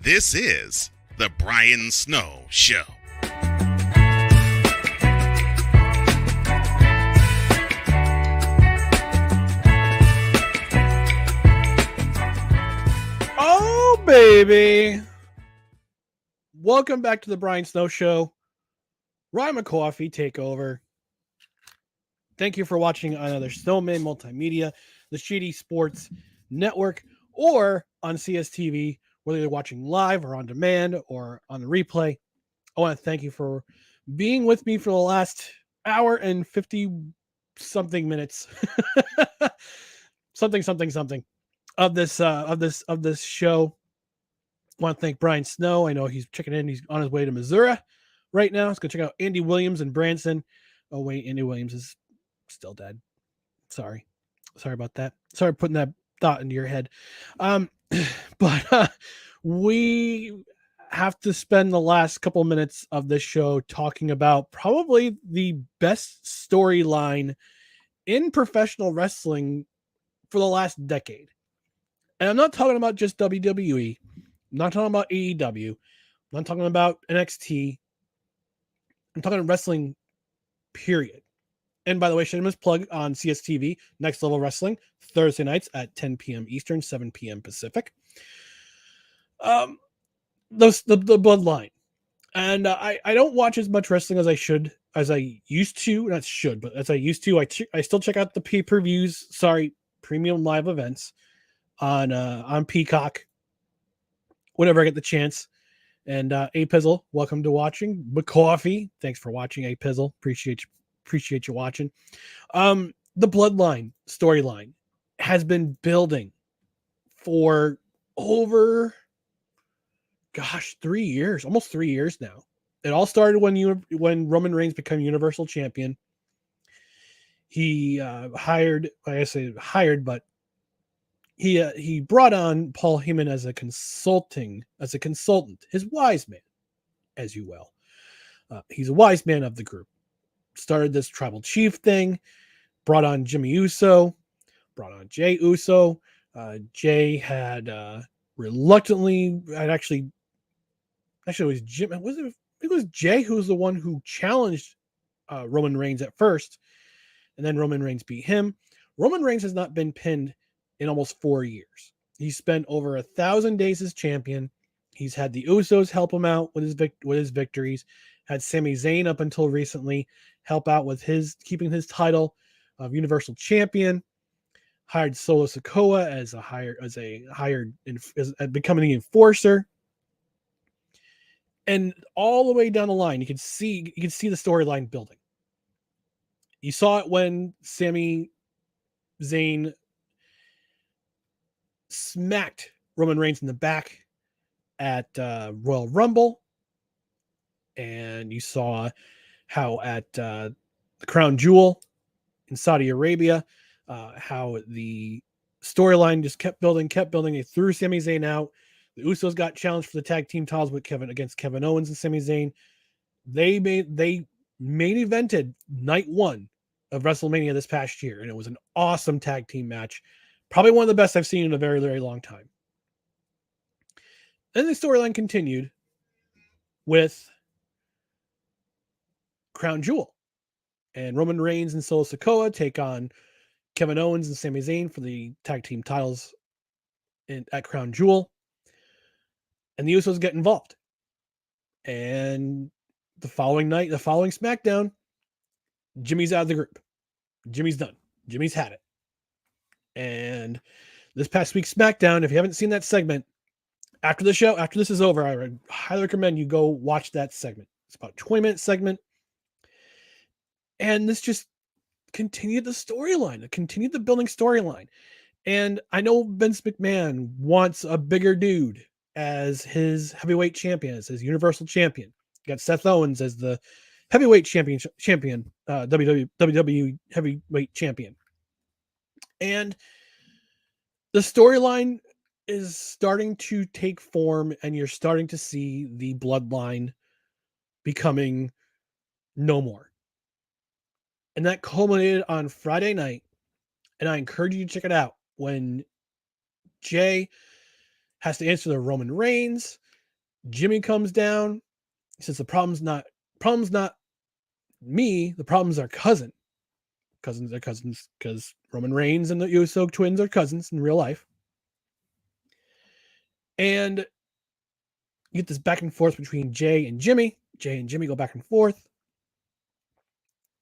This is The Brian Snow Show. Oh, baby. Welcome back to the Brian Snow Show. Ryan McCawffee, take over. Thank you for watching another Snowman Multimedia, the Shitty Sports Network, or on CSTV, whether you're watching live or on demand or on the replay. I want to thank you for being with me for the last hour and 50 something minutes. something of this show. I want to thank Brian Snow. I know he's checking in. He's on his way to Missouri right now. Let's go check out Andy Williams and Branson. Oh wait, Andy Williams is still dead. Sorry about that. Sorry putting that thought into your head. But we have to spend the last couple minutes of this show talking about probably the best storyline in professional wrestling for the last decade. And I'm not talking about just WWE. I'm not talking about AEW. I'm not talking about NXT. I'm talking wrestling, period. And by the way, shameless plug on CSTV, Next Level Wrestling, Thursday nights at 10 p.m. Eastern, 7 p.m. Pacific. the bloodline. And I don't watch as much wrestling as I used to. Not should, but as I used to. I still check out the pay-per-views. Sorry, premium live events on Peacock whenever I get the chance. And A Pizzle, welcome to watching. McCawffee, thanks for watching. A Pizzle, appreciate you watching. The bloodline storyline has been building for over 3 years, almost 3 years now. It all started when Roman Reigns became Universal Champion. He he brought on Paul Heyman as a consultant, his wise man, as you will. He's a wise man of the group. Started this tribal chief thing, brought on Jimmy Uso, brought on Jey Uso. Jay had reluctantly, actually it was Jim. It was Jay who was the one who challenged Roman Reigns at first, and then Roman Reigns beat him. Roman Reigns has not been pinned in almost 4 years. He's spent over 1,000 days as champion. He's had the Usos help him out with his victories. Had Sami Zayn up until recently help out with keeping his title of Universal Champion. Hired Solo Sikoa as becoming the enforcer. And all the way down the line, you can see the storyline building. You saw it when Sami Zayn smacked Roman Reigns in the back at Royal Rumble, and you saw how at the Crown Jewel in Saudi Arabia, how the storyline just kept building. They threw Sami Zayn out. The Usos got challenged for the tag team titles against Kevin Owens and Sami Zayn. They main evented night one of WrestleMania this past year, and it was an awesome tag team match. Probably one of the best I've seen in a very, very long time. Then the storyline continued with Crown Jewel, and Roman Reigns and Solo Sikoa take on Kevin Owens and Sami Zayn for the tag team titles at Crown Jewel. And the Usos get involved. And the following SmackDown, Jimmy's out of the group. Jimmy's done. Jimmy's had it. And this past week's SmackDown, if you haven't seen that segment, after this is over, I would highly recommend you go watch that segment. It's about a 20-minute segment. And this just continued the storyline. It continued the building storyline. And I know Vince McMahon wants a bigger dude as his heavyweight champion, as his Universal Champion. You got Seth Owens as the heavyweight champion, WWE heavyweight champion. And the storyline is starting to take form, and you're starting to see the bloodline becoming no more. And that culminated on Friday night, and I encourage you to check it out, when Jay has to answer the Roman Reigns. Jimmy comes down. He says the problem's not me, the problem's our cousin. Cousins are cousins because Roman Reigns and the Uso twins are cousins in real life. And you get this back and forth between Jay and Jimmy. Jay and Jimmy go back and forth.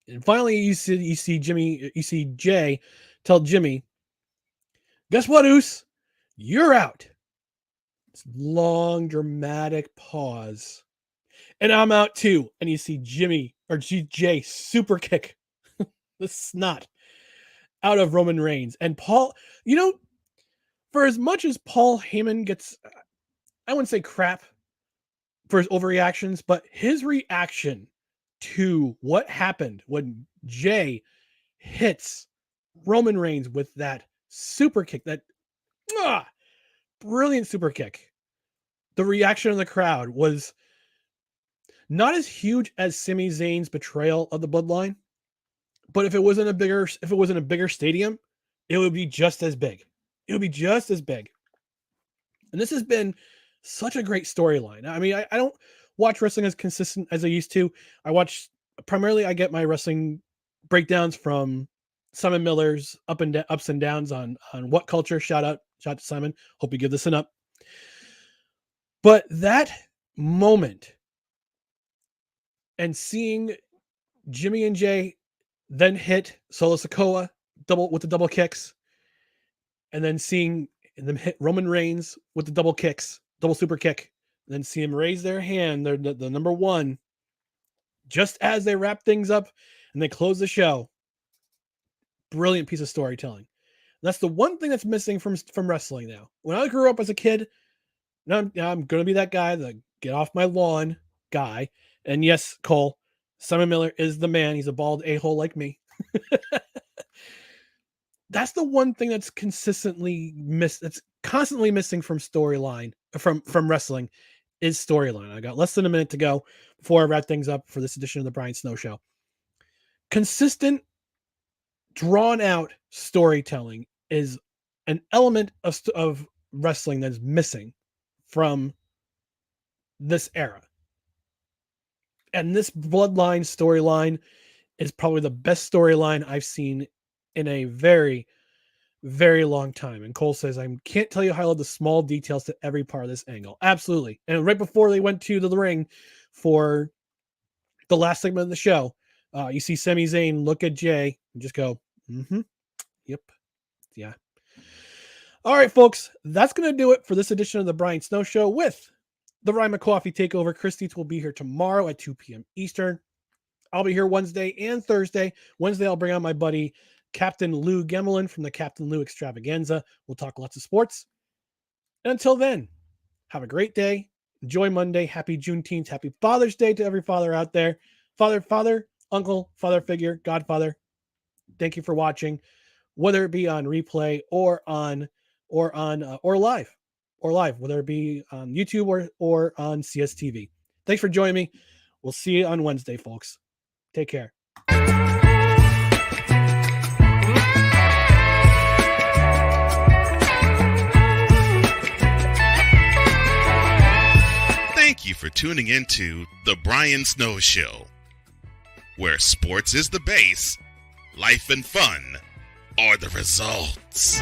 And finally you see Jay tell Jimmy, guess what, Oos? You're out. This long, dramatic pause. And I'm out too. And you see Jay super kick the snot out of Roman Reigns. And Paul, for as much as Paul Heyman gets, I wouldn't say crap for his overreactions, but his reaction to what happened when Jay hits Roman Reigns with that super kick, that brilliant super kick. The reaction of the crowd was not as huge as Sami Zayn's betrayal of the bloodline, but if it wasn't a bigger stadium, it would be just as big. It would be just as big. And this has been such a great storyline. I mean, I don't watch wrestling as consistent as I used to. I get my wrestling breakdowns from Simon Miller's ups and downs on What Culture. Shout out to Simon. Hope you give this an up. But that moment and seeing Jimmy and Jay then hit Solo Sikoa with the double kicks, and then seeing them hit Roman Reigns with the double kicks, double super kick, and then see him raise their hand, the number one, just as they wrap things up and they close the show. Brilliant piece of storytelling. That's the one thing that's missing from wrestling now. When I grew up as a kid, now I'm going to be that guy, the get off my lawn guy. And yes, Cole, Simon Miller is the man. He's a bald a-hole like me. That's the one thing that's constantly missing from storyline, from wrestling, is storyline. I got less than a minute to go before I wrap things up for this edition of the Brian Snow Show. Consistent, drawn out storytelling is an element of wrestling that's missing from this era. And this bloodline storyline is probably the best storyline I've seen in a very, very long time. And Cole says, I can't tell you how I love the small details to every part of this angle. Absolutely. And right before they went to the ring for the last segment of the show, you see Sami Zayn look at Jay and just go, yep, yeah. All right, folks, that's going to do it for this edition of the Brian Snow Show with the Ryan McCawffee Takeover. Christy will be here tomorrow at 2 p.m. Eastern. I'll be here Wednesday and Thursday. Wednesday, I'll bring on my buddy Captain Lou Gemelin from the Captain Lou Extravaganza. We'll talk lots of sports. And until then, have a great day. Enjoy Monday. Happy Juneteenth. Happy Father's Day to every father out there. Father, uncle, father figure, godfather. Thank you for watching, whether it be on replay or live, whether it be on YouTube or on CSTV. Thanks for joining me. We'll see you on Wednesday, folks. Take care. Thank you for tuning into The Brian Snow Show, where sports is the base, life and fun are the results.